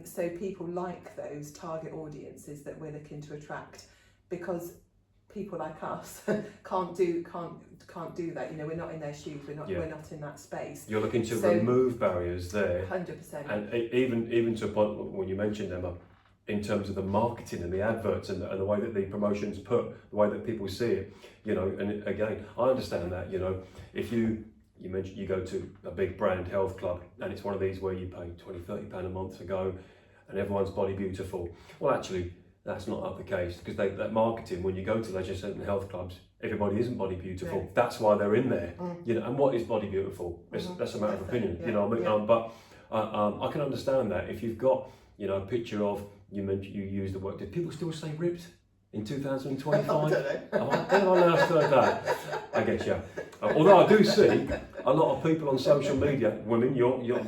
so people like those target audiences that we're looking to attract, because people like us can't do that. You know, we're not in their shoes, we're not in that space. You're looking to remove barriers there. 100%. And even to a point when you mentioned, Emma, in terms of the marketing and the adverts and the way that the promotions put, the way that people see it, you know, and again, I understand that, you know, if you mentioned you go to a big brand health club and it's one of these where you pay £20-30 a month to go and everyone's body beautiful. Well, actually, that's not the case, because that marketing, when you go to leisure centre and health clubs, everybody isn't body beautiful. Yeah. That's why they're in there, you know. And what is body beautiful? That's a matter of opinion, you know. But I can understand that if you've got, you know, a picture of, you used the word, did people still say ripped in 2025? I don't know. When have I last heard that? I guess, yeah. Although I do see a lot of people on social media, women,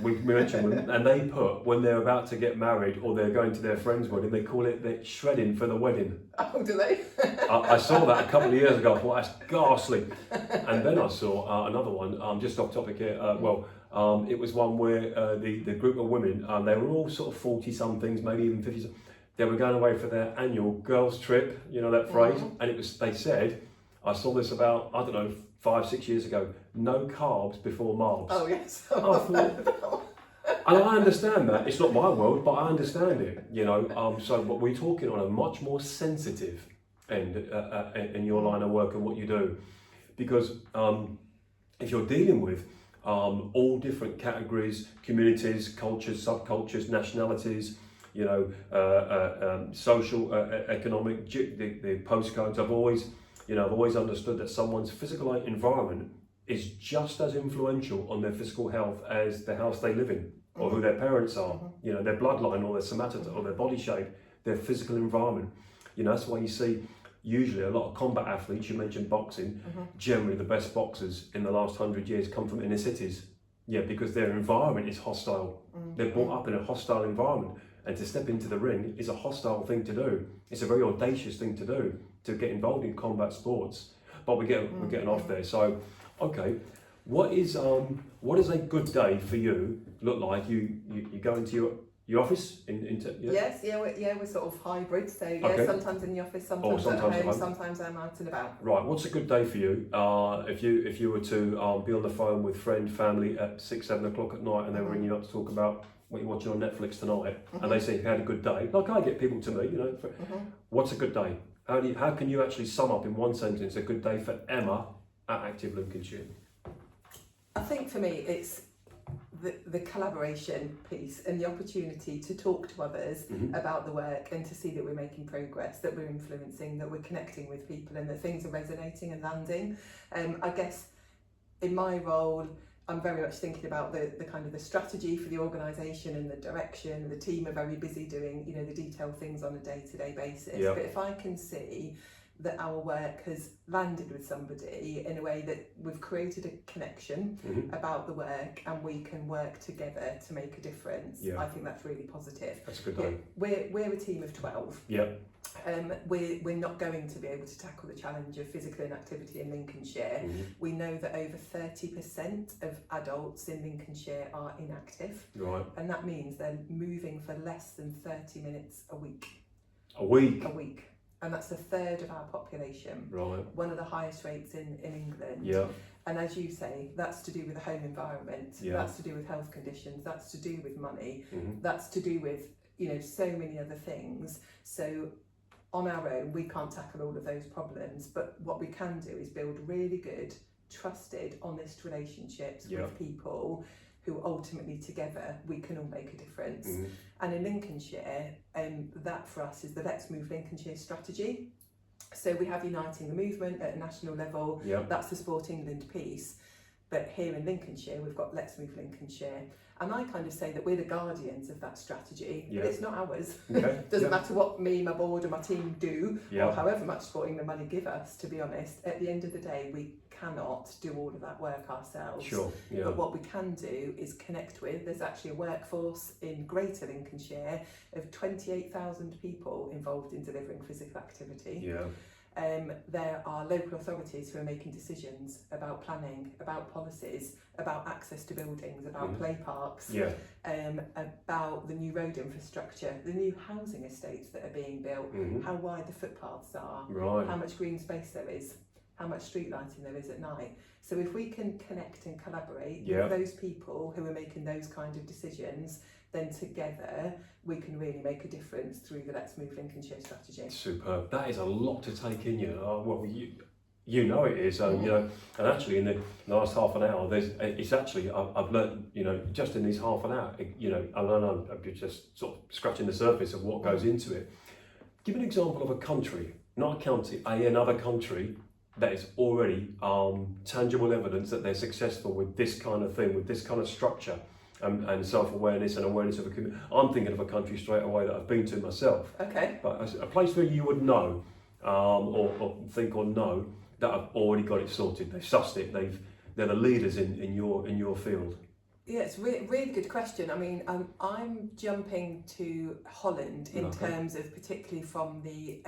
we mentioned women, and they put, when they're about to get married or they're going to their friend's wedding, they call it the shredding for the wedding. Oh, do they? I saw that a couple of years ago. I thought, that's ghastly. And then I saw another one, just off topic here, it was one where the group of women, they were all sort of 40-somethings, maybe even 50. They were going away for their annual girls' trip, you know that phrase, and they said, I saw this about, I don't know, 5-6 years ago, no carbs before marbs. Oh yes. And I understand that. It's not my world, but I understand it, you know. So but we're talking on a much more sensitive end in your line of work and what you do. Because if you're dealing with all different categories, communities, cultures, subcultures, nationalities, you know, social, economic, the postcodes. I've always understood that someone's physical environment is just as influential on their physical health as the house they live in, or who their parents are. You know, their bloodline or their somatota or their body shape, their physical environment. You know, that's why you see usually a lot of combat athletes. You mentioned boxing. Generally, the best boxers in the last 100 years come from inner cities. Yeah, because their environment is hostile. They're brought up in a hostile environment. And to step into the ring is a hostile thing to do. It's a very audacious thing to do, to get involved in combat sports. But we're getting off there. So, okay, what is a good day for you look like? You go into your office Yes, we're sort of hybrid. So sometimes in the office, sometimes at home, sometimes I'm out and about. Right. What's a good day for you? If you were to be on the phone with friend, family at 6-7 o'clock at night, and they were ringing you up to talk about what you're watching on Netflix tonight, and they say you had a good day. Like I get people to me, you know. What's a good day? How can you actually sum up in one sentence a good day for Emma at Active Lincolnshire? I think for me it's the collaboration piece and the opportunity to talk to others about the work and to see that we're making progress, that we're influencing, that we're connecting with people, and that things are resonating and landing. I guess in my role, I'm very much thinking about the kind of the strategy for the organisation and the direction. The team are very busy doing, you know, the detailed things on a day-to-day basis. Yeah. But if I can see that our work has landed with somebody in a way that we've created a connection about the work and we can work together to make a difference, I think that's really positive. That's a good day. We're a team of 12. Yeah. We're not going to be able to tackle the challenge of physical inactivity in Lincolnshire. We know that over 30% of adults in Lincolnshire are inactive. Right. And that means they're moving for less than 30 minutes a week. A week? A week. And that's a third of our population. Right. One of the highest rates in England. Yeah. And as you say, that's to do with the home environment. Yeah. That's to do with health conditions. That's to do with money. That's to do with, you know, so many other things. So on our own, we can't tackle all of those problems. But what we can do is build really good, trusted, honest relationships with people who ultimately together we can all make a difference. And in Lincolnshire, that for us is the Let's Move Lincolnshire strategy. So we have Uniting the Movement at a national level. That's the Sport England piece. But here in Lincolnshire, we've got Let's Move Lincolnshire. And I kind of say that we're the guardians of that strategy, but it's not ours. Okay. Doesn't matter what me, my board and my team do, Yeah. or however much supporting the money give us, to be honest. At the end of the day, we cannot do all of that work ourselves. Sure. Yeah. But what we can do is connect with, there's actually a workforce in Greater Lincolnshire of 28,000 people involved in delivering physical activity. Yeah. There are local authorities who are making decisions about planning, about policies, about access to buildings, about play parks, Yeah. about the new road infrastructure, the new housing estates that are being built, how wide the footpaths are, Right. how much green space there is, how much street lighting there is at night. So if we can connect and collaborate with those people who are making those kind of decisions, then together we can really make a difference through the Let's Move Lincolnshire strategy. Superb. That is a lot to take in. Well, you know it is. You know, and actually in the last half an hour, it's actually I've learned, you know, just in this half an hour, you know, and I'm just sort of scratching the surface of what goes into it. Give an example of a country, not a county, another country that is already tangible evidence that they're successful with this kind of thing, with this kind of structure. And self-awareness and awareness of a community. I'm thinking of a country straight away that I've been to myself. Okay. But a place where you would know, or think or know, that I've already got it sorted. They've sussed it. They're the leaders in your field. Yeah, it's a really good question. I mean, I'm jumping to Holland in terms of particularly from the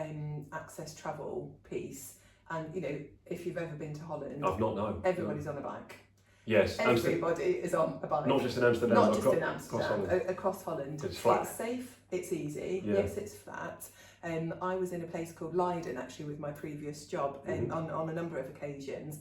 access travel piece. And you know, if you've ever been to Holland, I've not known. Everybody's on a bike. Yes, everybody is on a bike. Not just in Amsterdam, not just in Amsterdam, across Holland. It's flat. It's safe, it's easy, yes, it's flat. I was in a place called Leiden actually with my previous job on a number of occasions.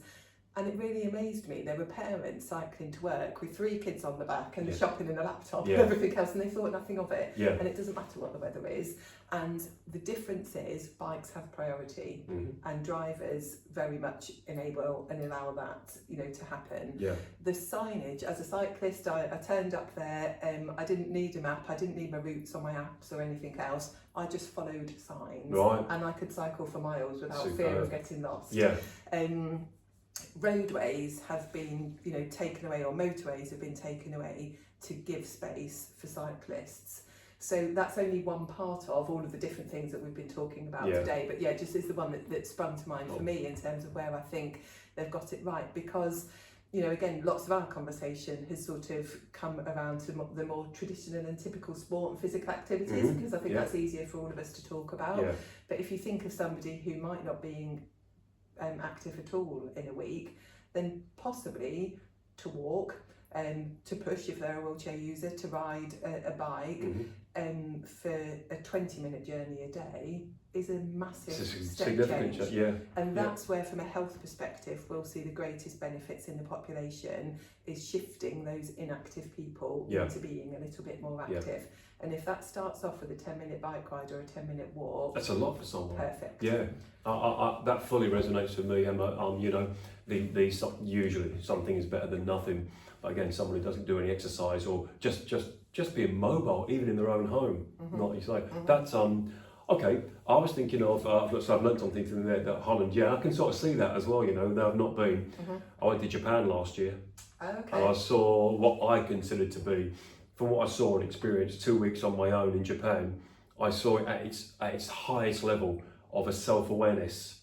And it really amazed me. There were parents cycling to work with 3 kids on the back and the shopping and the laptop and everything else, and they thought nothing of it. Yeah. And it doesn't matter what the weather is. And the difference is bikes have priority, and drivers very much enable and allow that, you know, to happen. Yeah. The signage, as a cyclist, I turned up there. I didn't need a map. I didn't need my routes on my apps or anything else. I just followed signs, and I could cycle for miles without fear of getting lost. Yeah. Roadways have been, you know, taken away, or motorways have been taken away to give space for cyclists. So that's only one part of all of the different things that we've been talking about today. But yeah, just is the one that sprung to mind for me in terms of where I think they've got it right. Because, you know, again, lots of our conversation has sort of come around to the more traditional and typical sport and physical activities, because I think that's easier for all of us to talk about. Yeah. But if you think of somebody who might not be active at all in a week, then possibly to walk, to push if they're a wheelchair user, to ride a bike, for a 20-minute journey a day is a massive step change. And that's where, from a health perspective, we'll see the greatest benefits in the population is shifting those inactive people into being a little bit more active. And if that starts off with a 10-minute bike ride or a 10-minute walk, that's a lot for someone. Perfect. Yeah, that fully resonates with me, Emma. You know, usually something is better than nothing. But again, someone who doesn't do any exercise or just being mobile, even in their own home, not you say. That's okay. I was thinking of so I've learned something from there that Holland. Yeah, I can sort of see that as well. You know, though I've not been. I went to Japan last year, and I saw what I considered to be, from what I saw and experienced 2 weeks on my own in Japan, I saw it at its highest level of a self-awareness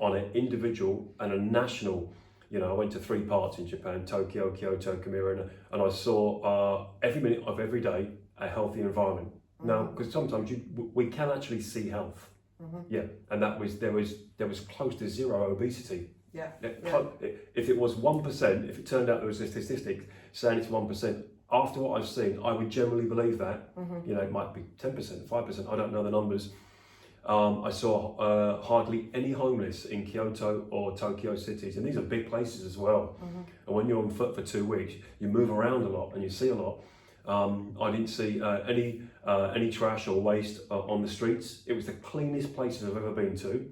on an individual and a national. You know, I went to 3 parts in Japan: Tokyo, Kyoto, Kimura, and I saw every minute of every day a healthy environment. Now, because sometimes we can actually see health. And there was close to zero obesity. If it was 1%, if it turned out there was a statistic saying it's 1%, after what I've seen, I would generally believe that. You know, it might be 10%, 5%, I don't know the numbers. I saw hardly any homeless in Kyoto or Tokyo cities, and these are big places as well. And when you're on foot for 2 weeks, you move around a lot and you see a lot. I didn't see any trash or waste on the streets. It was the cleanest places I've ever been to.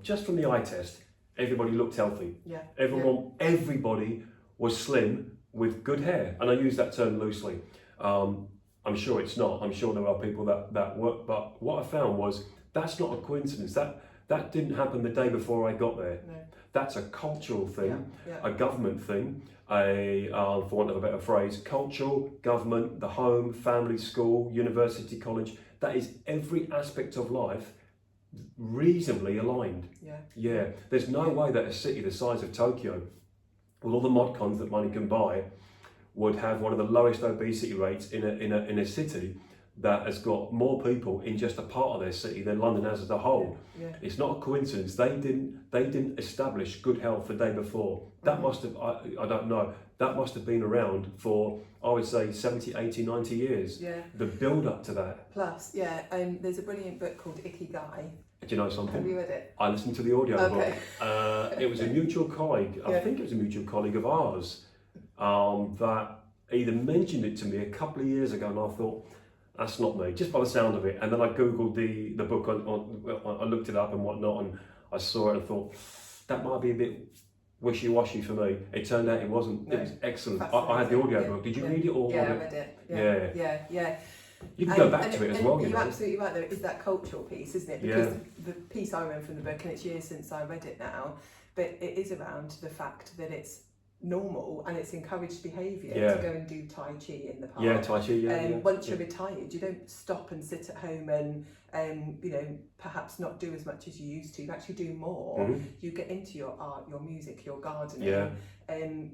Just from the eye test, everybody looked healthy. Everybody was slim with good hair, and I use that term loosely. I'm sure it's not. I'm sure there are people that work, but what I found was that's not a coincidence. That didn't happen the day before I got there. No. That's a cultural thing, Yeah. a government thing, for want of a better phrase, cultural, government, the home, family, school, university, college. That is every aspect of life reasonably aligned. Yeah. There's no way that a city the size of Tokyo, with all the mod cons that money can buy, would have one of the lowest obesity rates in a city that has got more people in just a part of their city than London has as a whole. It's not a coincidence. They didn't establish good health the day before. That must have, I don't know, that must have been around for, I would say, 70, 80, 90 years. The build up to that. Plus, there's a brilliant book called Ikigai. Do you know something? Have you read it? I listened to the audio book. It was a mutual colleague, I think it was a mutual colleague of ours, that either mentioned it to me a couple of years ago, and I thought, that's not me, just by the sound of it. And then I googled the book, I looked it up and whatnot, and I saw it and thought, that might be a bit wishy-washy for me. It turned out it wasn't. No, it was excellent. I had the audio book. Did you read it? Or I read it. Yeah. You can go back to it as well. You're absolutely right, there is that cultural piece, isn't it? Because the piece I read from the book, and it's years since I read it now, but it is around the fact that it's normal and it's encouraged behaviour to go and do Tai Chi in the park. Tai Chi, Once you're retired, you don't stop and sit at home and perhaps not do as much as you used to. You actually do more. You get into your art, your music, your gardening.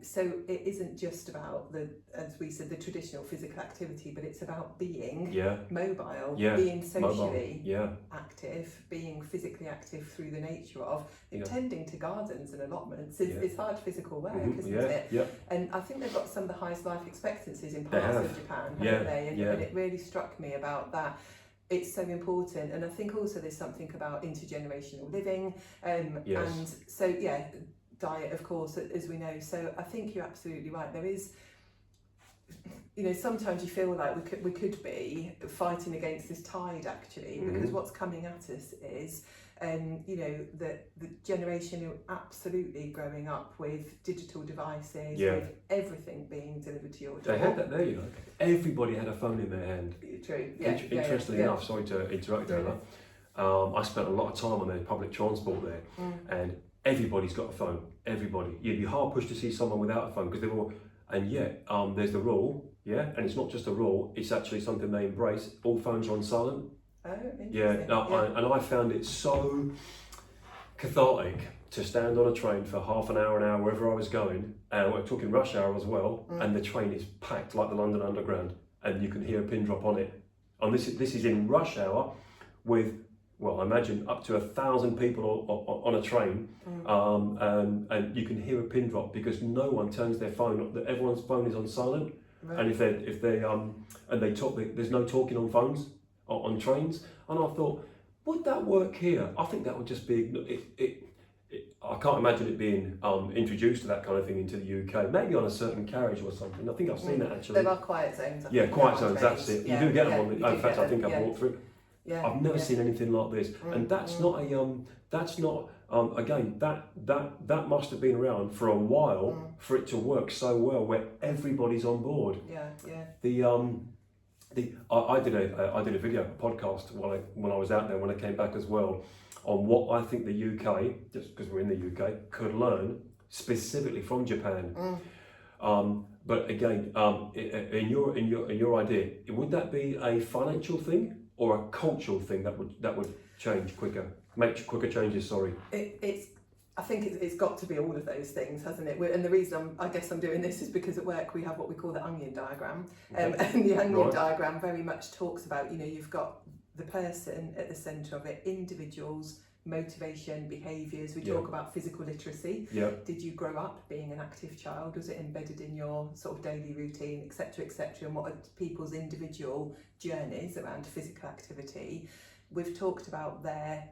So it isn't just about as we said, the traditional physical activity, but it's about being mobile, being socially active, being physically active through the nature of tending to gardens and allotments. It's hard physical work, isn't it? And I think they've got some of the highest life expectancies in parts of Japan, haven't they? And it really struck me about that. It's so important, and I think also there's something about intergenerational living, and so diet, of course, as we know. So I think you're absolutely right. There is, sometimes you feel like we could be fighting against this tide actually, because what's coming at us is, the generation who are absolutely growing up with digital devices, with everything being delivered to your door. They had that there, Everybody had a phone in their hand. True. Interestingly enough, sorry to interrupt there. I spent a lot of time on the public transport there, and everybody's got a phone. Everybody. You'd be hard pushed to see someone without a phone, because they're all. And yet, there's the rule, and it's not just a rule. It's actually something they embrace. All phones are on silent. Oh, interesting. And I found it so cathartic to stand on a train for half an hour, wherever I was going, and we're talking rush hour as well, and the train is packed like the London Underground, and you can hear a pin drop on it. And this is in rush hour with, well, I imagine up to 1,000 people on a train, and you can hear a pin drop because no one turns their phone. Everyone's phone is on silent, and if they and they talk, there's no talking on phones on trains. And I thought, would that work here? I think that would just be I can't imagine it being introduced to that kind of thing into the UK. Maybe on a certain carriage or something. I think I've seen that actually. There are quiet zones. Quiet zones. That's it. You do get them on. In fact, I think I've walked through. I've never seen anything like this, and that's not a that's not again that must have been around for a while for it to work so well, where everybody's on board. I did a video, a podcast when I was out there, when I came back as well, on what I think the UK, just because we're in the UK, could learn specifically from Japan. But again, in your idea, would that be a financial thing or a cultural thing that would change quicker, make quicker changes? Sorry. I think it's got to be all of those things, hasn't it? And the reason I guess I'm doing this is because at work we have what we call the onion diagram, and the onion diagram very much talks about, you've got the person at the centre of it, individuals, motivation, behaviours. We talk about physical literacy. Did you grow up being an active child? Was it embedded in your sort of daily routine, etc., etc.? And what are people's individual journeys around physical activity? We've talked about their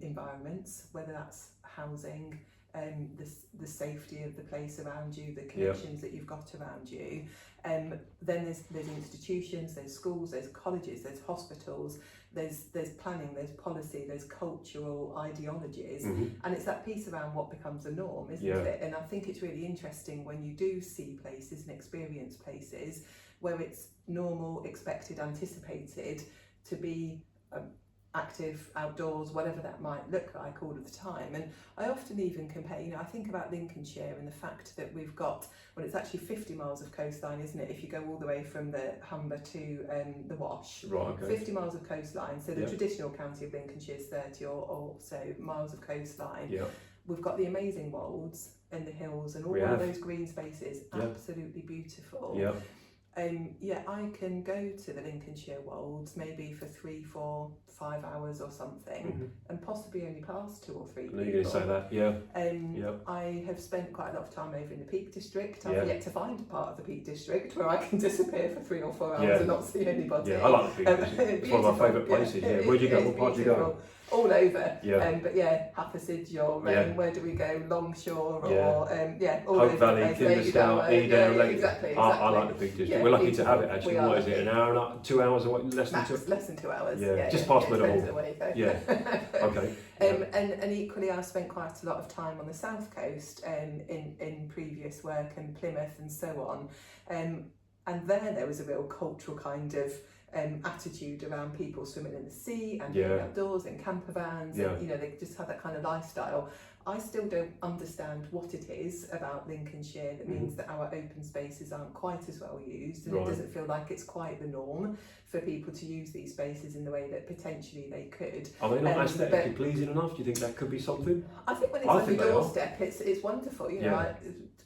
environments, whether that's housing, the safety of the place around you, the connections that you've got around you. Then there's institutions, there's schools, there's colleges, there's hospitals, there's planning, there's policy, there's cultural ideologies, and it's that piece around what becomes the norm, isn't it? And I think it's really interesting when you do see places and experience places where it's normal, expected, anticipated to be active outdoors, whatever that might look like all of the time. And I often even compare, I think about Lincolnshire and the fact that we've got, well, it's actually 50 miles of coastline, isn't it, if you go all the way from the Humber to the Wash. Right, okay. 50 miles of coastline, so the traditional county of Lincolnshire is 30 or so miles of coastline. Yeah. We've got the amazing wolds and the hills and all of those green spaces, absolutely beautiful. Yeah. I can go to the Lincolnshire Wolds maybe for 3, 4, 5 hours or something, and possibly only pass 2 or 3 people. You're going to say that, yeah. I have spent quite a lot of time over in the Peak District. I've yet to find a part of the Peak District where I can disappear for 3 or 4 hours and not see anybody. Yeah, I like the Peak District. It's one of my favourite places. Yeah. Where do you go? What part do you go? All over. Yeah. But Hathersage or where do we go? Longshore or all Hope over Valley, Kinderstown, Edale. Exactly. I like the Peak District. We're lucky to have it actually. What is it? An hour and 2 hours away? Less than 2 hours. Just past Meadowhall. Away, yeah. Okay. And equally, I've spent quite a lot of time on the south coast in previous work and Plymouth and so on. And there was a real cultural kind of attitude around people swimming in the sea and being outdoors in camper vans. And, they just have that kind of lifestyle. I still don't understand what it is about Lincolnshire that means that our open spaces aren't quite as well used, and it doesn't feel like it's quite the norm for people to use these spaces in the way that potentially they could. Are they not aesthetically pleasing enough? Do you think that could be something? I think when it's on your doorstep, it's wonderful.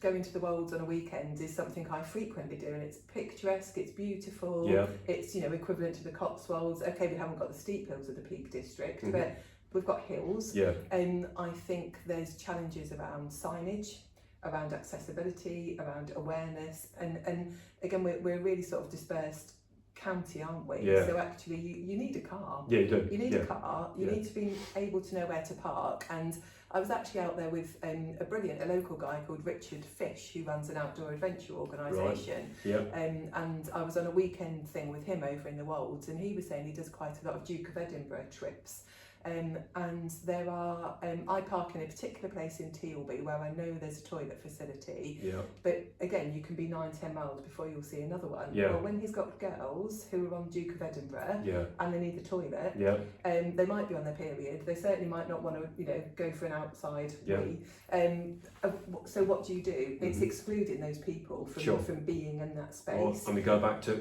Going to the Wolds on a weekend is something I frequently do, and it's picturesque, it's beautiful, it's equivalent to the Cotswolds. Okay, we haven't got the steep hills of the Peak District, but we've got hills. And I think there's challenges around signage, around accessibility, around awareness, and again we're really sort of dispersed county, aren't we? So actually you need a car. Yeah, you do. You need a car. You need to be able to know where to park. And I was actually out there with a local guy called Richard Fish, who runs an outdoor adventure organisation. And I was on a weekend thing with him over in the Wolds, and he was saying he does quite a lot of Duke of Edinburgh trips. And there are, I park in a particular place in Tealby where I know there's a toilet facility, but again, you can be 9-10 miles before you'll see another one. Well, when he's got girls who are on Duke of Edinburgh and they need the toilet, they might be on their period, they certainly might not want to, go for an outside wee. So what do? It's excluding those people from being in that space. And we go back to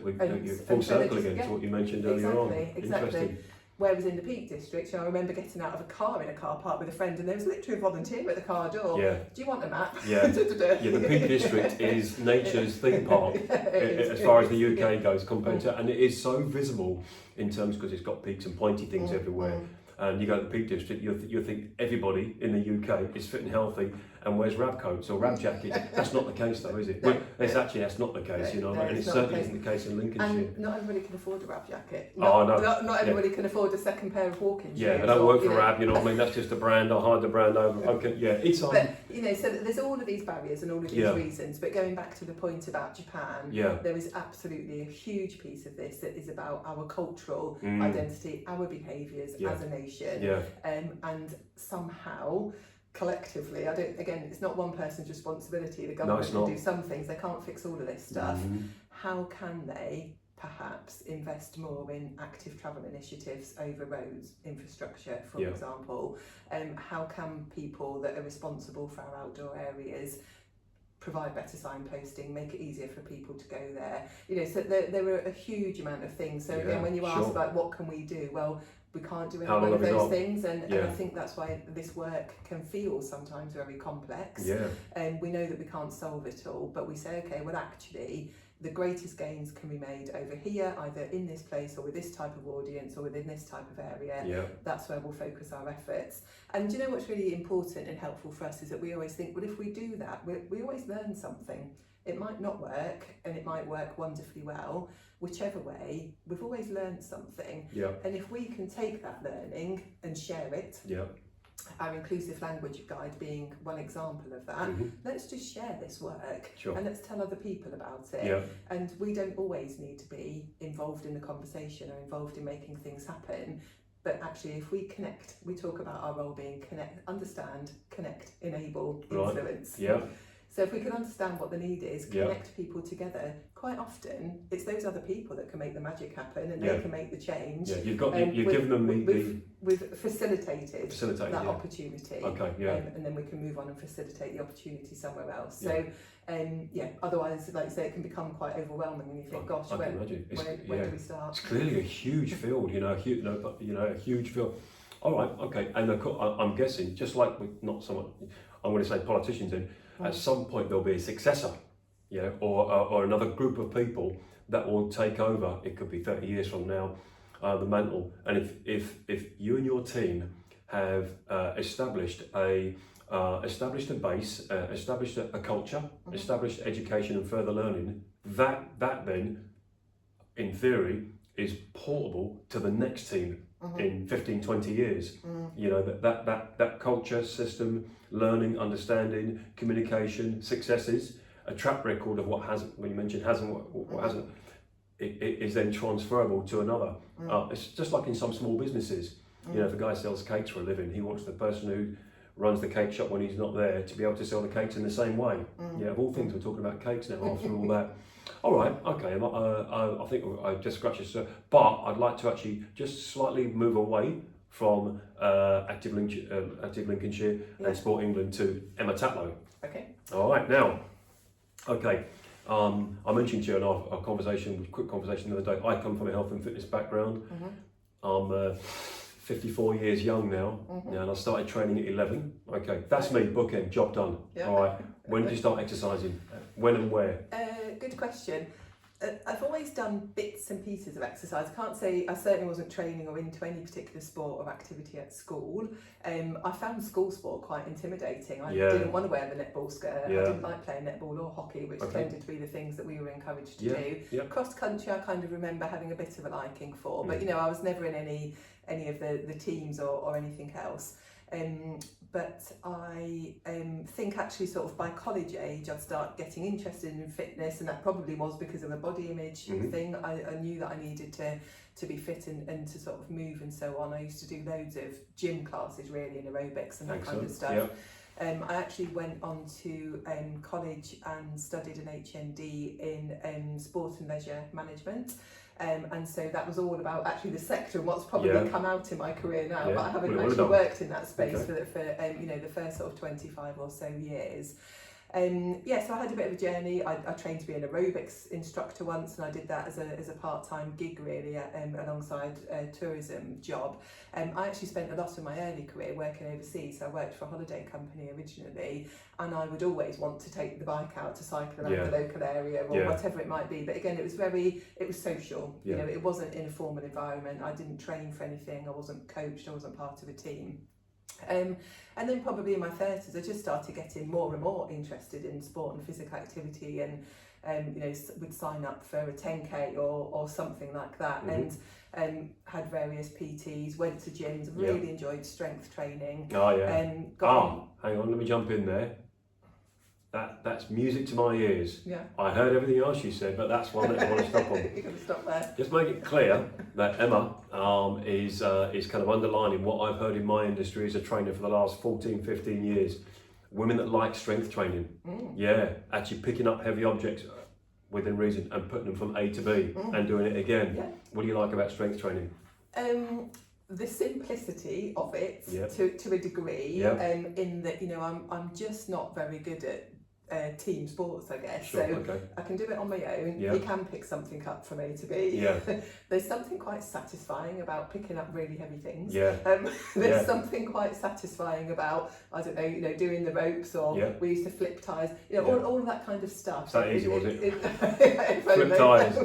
full circle again to what you mentioned earlier on. Exactly. Whereas in the Peak District, I remember getting out of a car in a car park with a friend, and there was literally a volunteer at the car door. Do you want a map? The Peak District is nature's theme park as far as the UK goes compared to, and it is so visible in terms because it's got peaks and pointy things everywhere. And you go to the Peak District, you think everybody in the UK is fit and healthy and wears rab coats or rab jackets. That's not the case though, is it? No. That's not the case, and it certainly isn't the case in Lincolnshire. And not everybody can afford a rab jacket. Not everybody can afford a second pair of walking shoes. Yeah, they don't work for rab, what I mean? That's just a brand, I'll hide the brand over. Okay, it's on. But, so there's all of these barriers and all of these reasons, but going back to the point about Japan, there is absolutely a huge piece of this that is about our cultural identity, our behaviours as a nation, and somehow collectively, it's not one person's responsibility. The government can do some things, they can't fix all of this stuff. How can they perhaps invest more in active travel initiatives over roads, infrastructure, for example? How can people that are responsible for our outdoor areas provide better signposting, make it easier for people to go there? So there are a huge amount of things. So again, when you ask about what can we do, well, we can't do any one of those things, and I think that's why this work can feel sometimes very complex. We know that we can't solve it all, but we say, okay, well actually the greatest gains can be made over here, either in this place or with this type of audience or within this type of area. That's where we'll focus our efforts. And do you know what's really important and helpful for us is that we always think, well, if we do that, we always learn something. It might not work, and it might work wonderfully well. Whichever way, we've always learned something. And if we can take that learning and share it, our inclusive language guide being one example of that, let's just share this work and let's tell other people about it. And we don't always need to be involved in the conversation or involved in making things happen. But actually, if we connect, we talk about our role being connect, understand, connect, enable, influence. So if we can understand what the need is, connect people together, quite often it's those other people that can make the magic happen, and they can make the change. Yeah, you've given them we've facilitated that opportunity. Okay, and then we can move on and facilitate the opportunity somewhere else. So otherwise, like you say, it can become quite overwhelming when you think, gosh, where do we start? It's clearly a huge field, a huge field. All right, okay, and I'm guessing, just like with not so much, I'm going to say politicians, at some point there'll be a successor, or another group of people that will take over. It could be 30 years from now, the mantle. And if you and your team have established a base, established a culture, established education and further learning, that then, in theory, is portable to the next team in 15, 20 years. That culture, system, learning, understanding, communication, successes, a track record of what hasn't, when you mentioned hasn't, what hasn't, it is then transferable to another. It's just like in some small businesses. If a guy sells cakes for a living, he wants the person who runs the cake shop when he's not there to be able to sell the cakes in the same way. Of all things, we're talking about cakes now after all that. All right, okay, I think I just scratched this, but I'd like to actually just slightly move away from Active Lincolnshire and Sport England to Emma Tatlow. Okay. All right, now, okay, I mentioned to you in our quick conversation the other day, I come from a health and fitness background. I'm 54 years young now, and I started training at 11. Okay, that's me, bookend, job done. All right, when did you start exercising? When and where? Good question. I've always done bits and pieces of exercise. I can't say I certainly wasn't training or into any particular sport or activity at school. I found school sport quite intimidating. I didn't want to wear the netball skirt. I didn't like playing netball or hockey, which tended to be the things that we were encouraged to do. Cross country, I kind of remember having a bit of a liking for, but I was never in any of the teams or anything else. But I think actually sort of by college age I'd start getting interested in fitness, and that probably was because of a body image thing. I knew that I needed to be fit and to sort of move and so on. I used to do loads of gym classes really, and aerobics and that kind of stuff. I actually went on to college and studied an HND in sport and leisure management. And so that was all about actually the sector and what's probably come out in my career now, but I haven't actually worked in that space for the first sort of 25 or so years. So I had a bit of a journey. I trained to be an aerobics instructor once, and I did that as a part-time gig really, alongside a tourism job. I actually spent a lot of my early career working overseas. So I worked for a holiday company originally, and I would always want to take the bike out to cycle around the local area or whatever it might be. But again, it was social. It wasn't in a formal environment. I didn't train for anything. I wasn't coached. I wasn't part of a team. And then probably in my 30s I just started getting more and more interested in sport and physical activity, and would sign up for a 10k or something like that, and had various PTs, went to gyms, really enjoyed strength training. Hang on, let me jump in there. That's music to my ears. I heard everything else you said, but that's one that I want to stop on. You're going to stop there. Just make it clear that Emma is kind of underlining what I've heard in my industry as a trainer for the last 14, 15 years. Women that like strength training. Actually picking up heavy objects within reason and putting them from A to B and doing it again. What do you like about strength training? The simplicity of it to a degree, in that I'm just not very good at team sports, I guess. I can do it on my own. You can pick something up from A to B. There's something quite satisfying about picking up really heavy things. There's something quite satisfying about, I don't know, doing the ropes, or we used to flip ties, all of that kind of stuff. It's that easy, was it? Flip ties.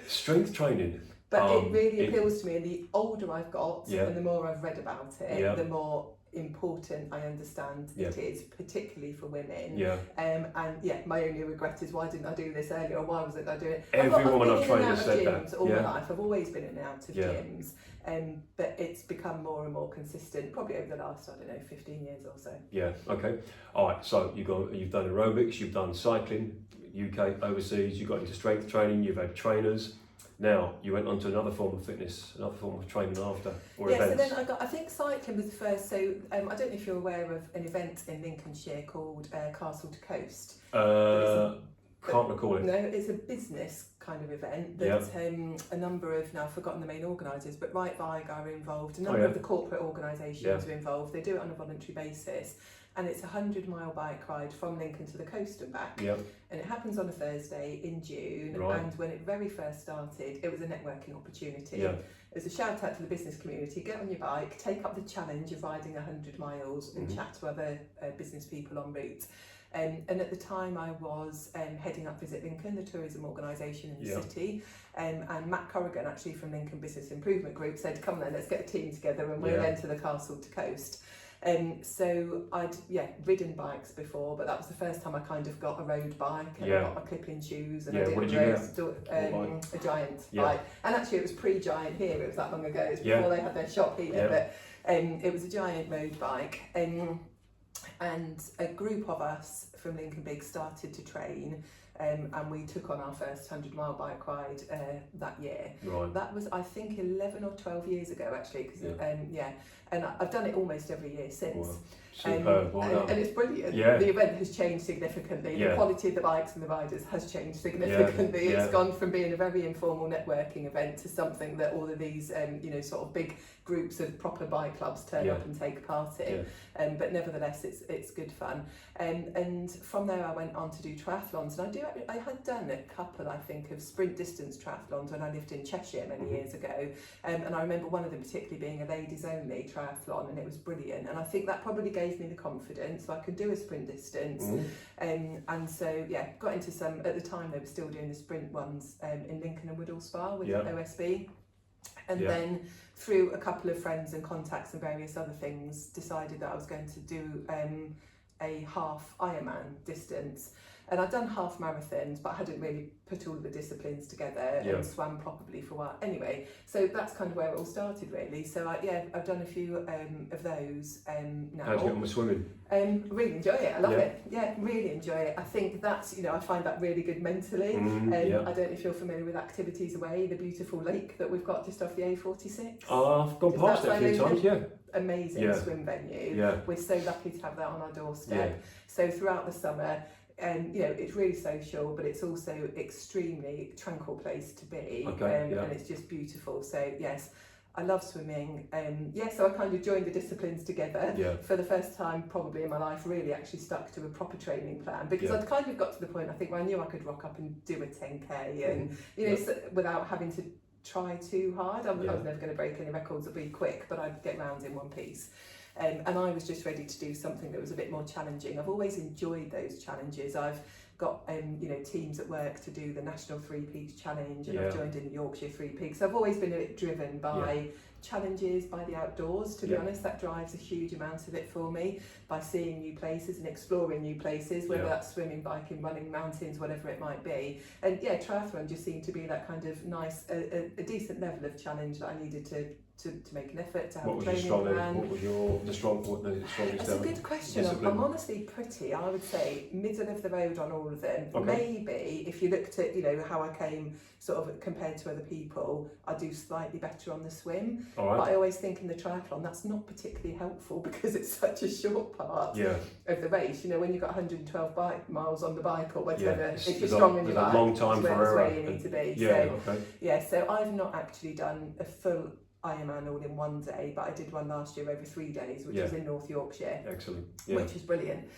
Strength training. But it really appeals to me, and the older I've got and the more I've read about it, the more important I understand it is, particularly for women. And my only regret is, why didn't I do this earlier, or why wasn't I doing it? Every woman I've trained has said that. All my life, I've always been in and out of gyms, but it's become more and more consistent, probably over the last, 15 years or so. Okay. All right, so you've done aerobics, you've done cycling, UK, overseas, you got into strength training, you've had trainers. Now you went on to another form of fitness, another form of training after, or yeah, events. so then I think cycling was the first. So I don't know if you're aware of an event in Lincolnshire called Castle to Coast. Can't recall it. No, it's a business kind of event that a number of, now I've forgotten the main organisers, but Right Vig are involved, a number of the corporate organisations are involved. They do it on a voluntary basis, and it's a 100-mile bike ride from Lincoln to the coast and back. And it happens on a Thursday in June, and when it very first started, it was a networking opportunity. It was a shout out to the business community: get on your bike, take up the challenge of riding 100 miles and chat to other business people en route. And at the time I was heading up Visit Lincoln, the tourism organisation in the city, and Matt Corrigan, actually from Lincoln Business Improvement Group, said, come on then, let's get a team together and we'll enter the Castle to Coast. So I'd ridden bikes before, but that was the first time I kind of got a road bike, and I got my clip-in shoes, and I did a Giant bike. And actually it was pre-Giant here, it was that long ago, it was before they had their shop here, but it was a Giant road bike. And a group of us from Lincoln Big started to train, and we took on our first 100-mile bike ride that year. That was, I think, 11 or 12 years ago, actually, because and I've done it almost every year since. Superb, and it's brilliant. The event has changed significantly. The quality of the bikes and the riders has changed significantly. It's gone from being a very informal networking event to something that all of these sort of big groups of proper bike clubs turn up and take part in. But nevertheless, it's good fun. And from there I went on to do triathlons, and I had done a couple, I think, of sprint distance triathlons when I lived in Cheshire many years ago, and I remember one of them particularly being a ladies only triathlon, and it was brilliant, and I think that probably gave me the confidence so I could do a sprint distance. And so got into some, at the time they were still doing the sprint ones in Lincoln and Woodall Spa with OSB, and then through a couple of friends and contacts and various other things decided that I was going to do a half Ironman distance. And I'd done half marathons, but I hadn't really put all of the disciplines together and swam properly for a while. Anyway, so that's kind of where it all started, really. So I've done a few of those now. How'd you get on with swimming? Really enjoy it. I love it. Yeah, really enjoy it. I think that's, I find that really good mentally. I don't know if you're familiar with Activities Away, the beautiful lake that we've got just off the A46. I've gone past it a few times, Amazing swim venue. We're so lucky to have that on our doorstep. So throughout the summer, it's really social, but it's also extremely tranquil place to be, and it's just beautiful. So yes, I love swimming. So I kind of joined the disciplines together for the first time probably in my life, really actually stuck to a proper training plan, because I'd kind of got to the point, I think, where I knew I could rock up and do a 10k and so, without having to try too hard. I was never going to break any records or be quick, but I'd get round in one piece. And I was just ready to do something that was a bit more challenging. I've always enjoyed those challenges. I've got teams at work to do the National Three Peaks Challenge, and I've joined in the Yorkshire Three Peaks. I've always been a bit driven by challenges, by the outdoors, to be honest. That drives a huge amount of it for me, by seeing new places and exploring new places, whether that's swimming, biking, running, mountains, whatever it might be. And triathlon just seemed to be that kind of nice, a decent level of challenge that I needed to make an effort to have a training plan. What was the strongest? That's a good question. I'm honestly pretty, I would say, middle of the road on all of them. Maybe if you looked at, how I came sort of compared to other people, I do slightly better on the swim. But I always think in the triathlon that's not particularly helpful because it's such a short part of the race. When you've got 112 miles on the bike or whatever, if you're strong in your bike, a long time that's for where you need to be. So I've not actually done a full Ironman all in one day, but I did one last year over 3 days, which was in North Yorkshire. Excellent. Which is brilliant.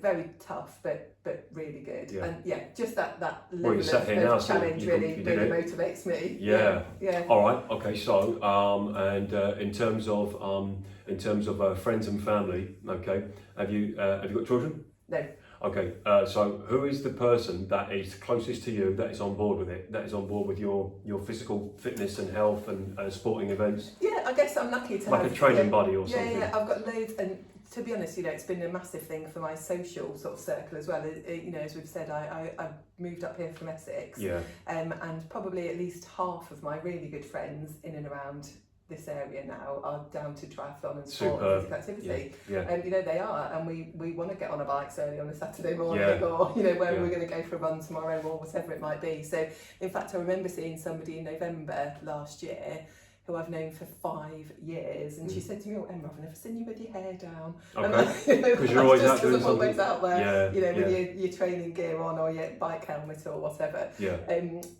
Very tough, but really good. And just that level of challenge really motivates me. All right. Okay. So and in terms of friends and family, have you got children? No. Okay, so who is the person that is closest to you, that is on board with it, that is on board with your physical fitness and health and sporting events? Yeah, I guess I'm lucky to have... Like a training buddy or something? Yeah, I've got loads, and to be honest, it's been a massive thing for my social sort of circle as well. As we've said, I moved up here from Essex, and probably at least half of my really good friends in and around this area now are down to triathlon and sport and physical activity. And they are, and we want to get on our bikes early on a Saturday morning, or where we're going to go for a run tomorrow, or whatever it might be. So in fact, I remember seeing somebody in November last year who I've known for 5 years, and she said to me, "Oh, Emma, I've never seen you with your hair down." Okay. Because you're always out doing something. Always out there, with your training gear on, or your bike helmet or whatever.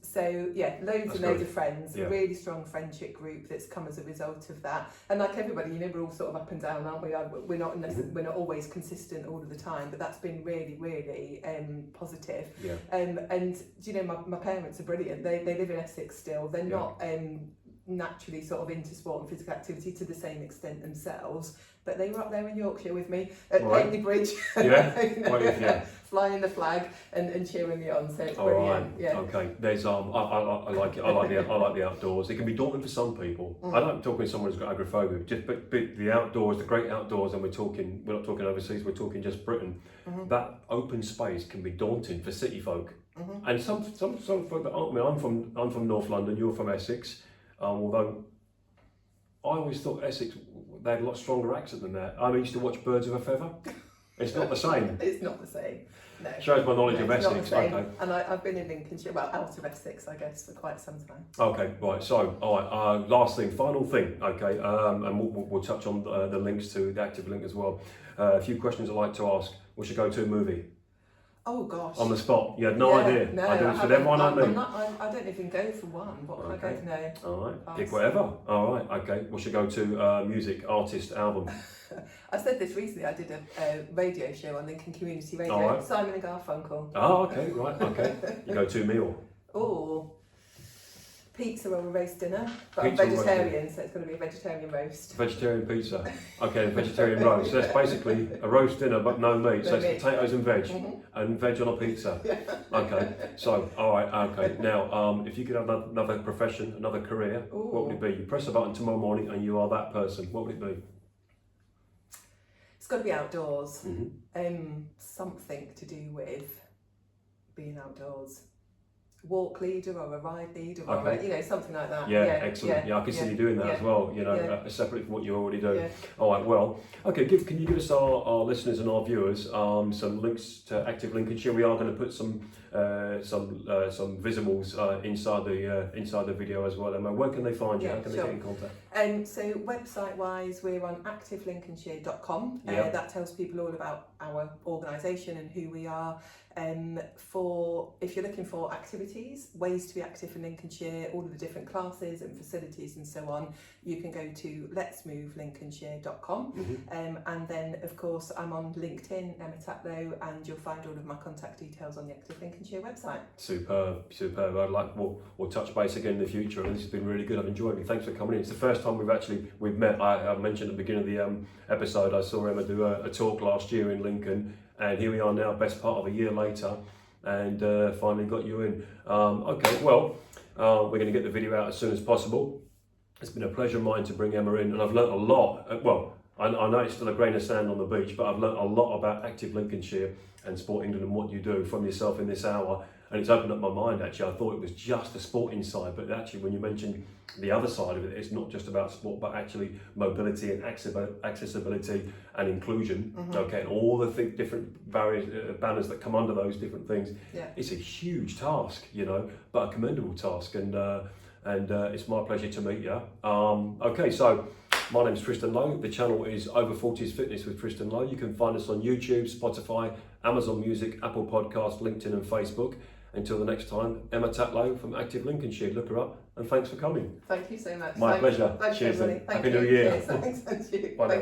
So loads and loads of friends, really strong friendship group that's come as a result of that. And like everybody, we're all sort of up and down, aren't we? We're not always consistent all of the time, but that's been really, really positive. And my parents are brilliant. They live in Essex still. They're not naturally sort of into sport and physical activity to the same extent themselves, but they were up there in Yorkshire with me at Paigney Bridge, flying the flag and cheering me on. So it's brilliant. Okay. There's I like it. I like the outdoors. It can be daunting for some people. I don't talk to someone who's got agoraphobia. But the outdoors, the great outdoors, and we're not talking overseas. We're talking just Britain. That open space can be daunting for city folk, and some folk that aren't. I'm from North London. You're from Essex. Although I always thought Essex, they had a lot stronger accent than that. I used to watch Birds of a Feather. It's not the same. It's not the same. No. Shows my knowledge of Essex. Not the same. Okay. And I've been in Lincolnshire, well, out of Essex, I guess, for quite some time. Okay, right. So, all right. Last thing, final thing. Okay, and we'll touch on the links to the Active Link as well. A few questions I'd like to ask. What's your go-to movie? Oh gosh. On the spot, you had no idea. No, I do it for them one, I don't even go for one. What would I go for? No. All right, pick whatever. All right, okay. What's your go-to music, artist, album? I said this recently. I did a radio show on Lincoln Community Radio. Simon and Garfunkel. Oh, okay, right, okay. Your go-to meal? Oh, pizza or a roast dinner, but I'm vegetarian, so it's going to be a vegetarian roast. Vegetarian pizza. Okay, vegetarian roast. So that's basically a roast dinner, but no meat. So it's potatoes and veg, and veg on a pizza. Okay. So, all right. Okay. Now, if you could have another profession, another career, what would it be? You press a button tomorrow morning, and you are that person. What would it be? It's got to be outdoors. Something to do with being outdoors. Walk leader or a ride leader, or something like that. Excellent. I can see you doing that as well. Separate from what you already do. All right. Well, okay. Can you give us our listeners and our viewers some links to Active Lincolnshire? We are going to put some visuals inside the video as well. Emma, where can they find you? How can they get in contact? So website-wise, we're on activelincolnshire.com. That tells people all about our organisation and who we are. If you're looking for activities, ways to be active in Lincolnshire, all of the different classes and facilities and so on, you can go to letsmovelincolnshire.com. And then, of course, I'm on LinkedIn, Emma Tatlow, and you'll find all of my contact details on the Active Lincolnshire website. Superb. We'll touch base again in the future. This has been really good. I've enjoyed it. Thanks for coming in. It's the first time we've met. I mentioned at the beginning of the episode, I saw Emma do a talk last year in Lincoln. And here we are now, best part of a year later, and finally got you in. We're going to get the video out as soon as possible. It's been a pleasure of mine to bring Emma in, and I've learnt a lot. I know it's still a grain of sand on the beach, but I've learnt a lot about Active Lincolnshire and Sport England and what you do from yourself in this hour. And it's opened up my mind, actually. I thought it was just the sporting side, but actually when you mentioned the other side of it, it's not just about sport, but actually mobility and accessibility and inclusion, and all the different various banners that come under those different things. It's a huge task, but a commendable task, and it's my pleasure to meet you. So my name's Tristan Lowe. The channel is Over 40s Fitness with Tristan Lowe. You can find us on YouTube, Spotify, Amazon Music, Apple Podcasts, LinkedIn and Facebook. Until the next time, Emma Tatlow from Active Lincolnshire. Look her up, and thanks for coming. Thank you so much. My pleasure. Thanks, cheers. Everybody. Happy New Year. Cheers. Thanks. Bye now.